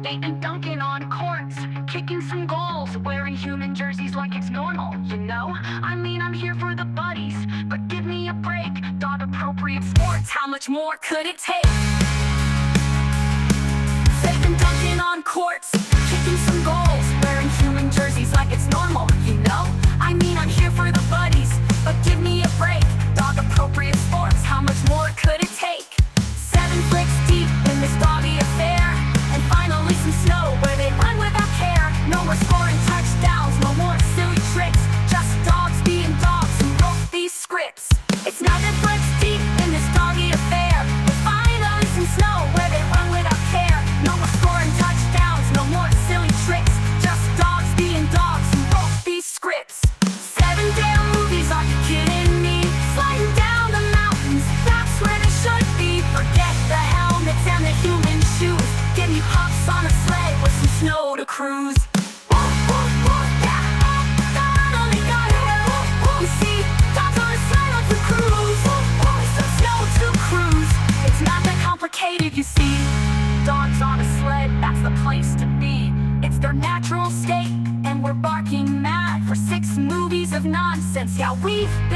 They've been dunking on courts, kicking some goals, wearing human jerseys like it's normal, I mean, I'm here for the buddies, but give me a break. Dog appropriate sports, how much more could it take? They've been dunking on courts, kicking some goals, wearing human jerseys like it's normal, I mean, I'm here for the buddies, but give me a break. Dog appropriate sports, how much more could it take? 7 flicks deep in this doggy affair, and finally some snow where they run without care. No more scoring touchdowns, no more silly tricks, just dogs being dogs who wrote these scripts. It's 9 flicks deep in this doggy affair, and finally some snow where they run without care. No more scoring touchdowns, no more we've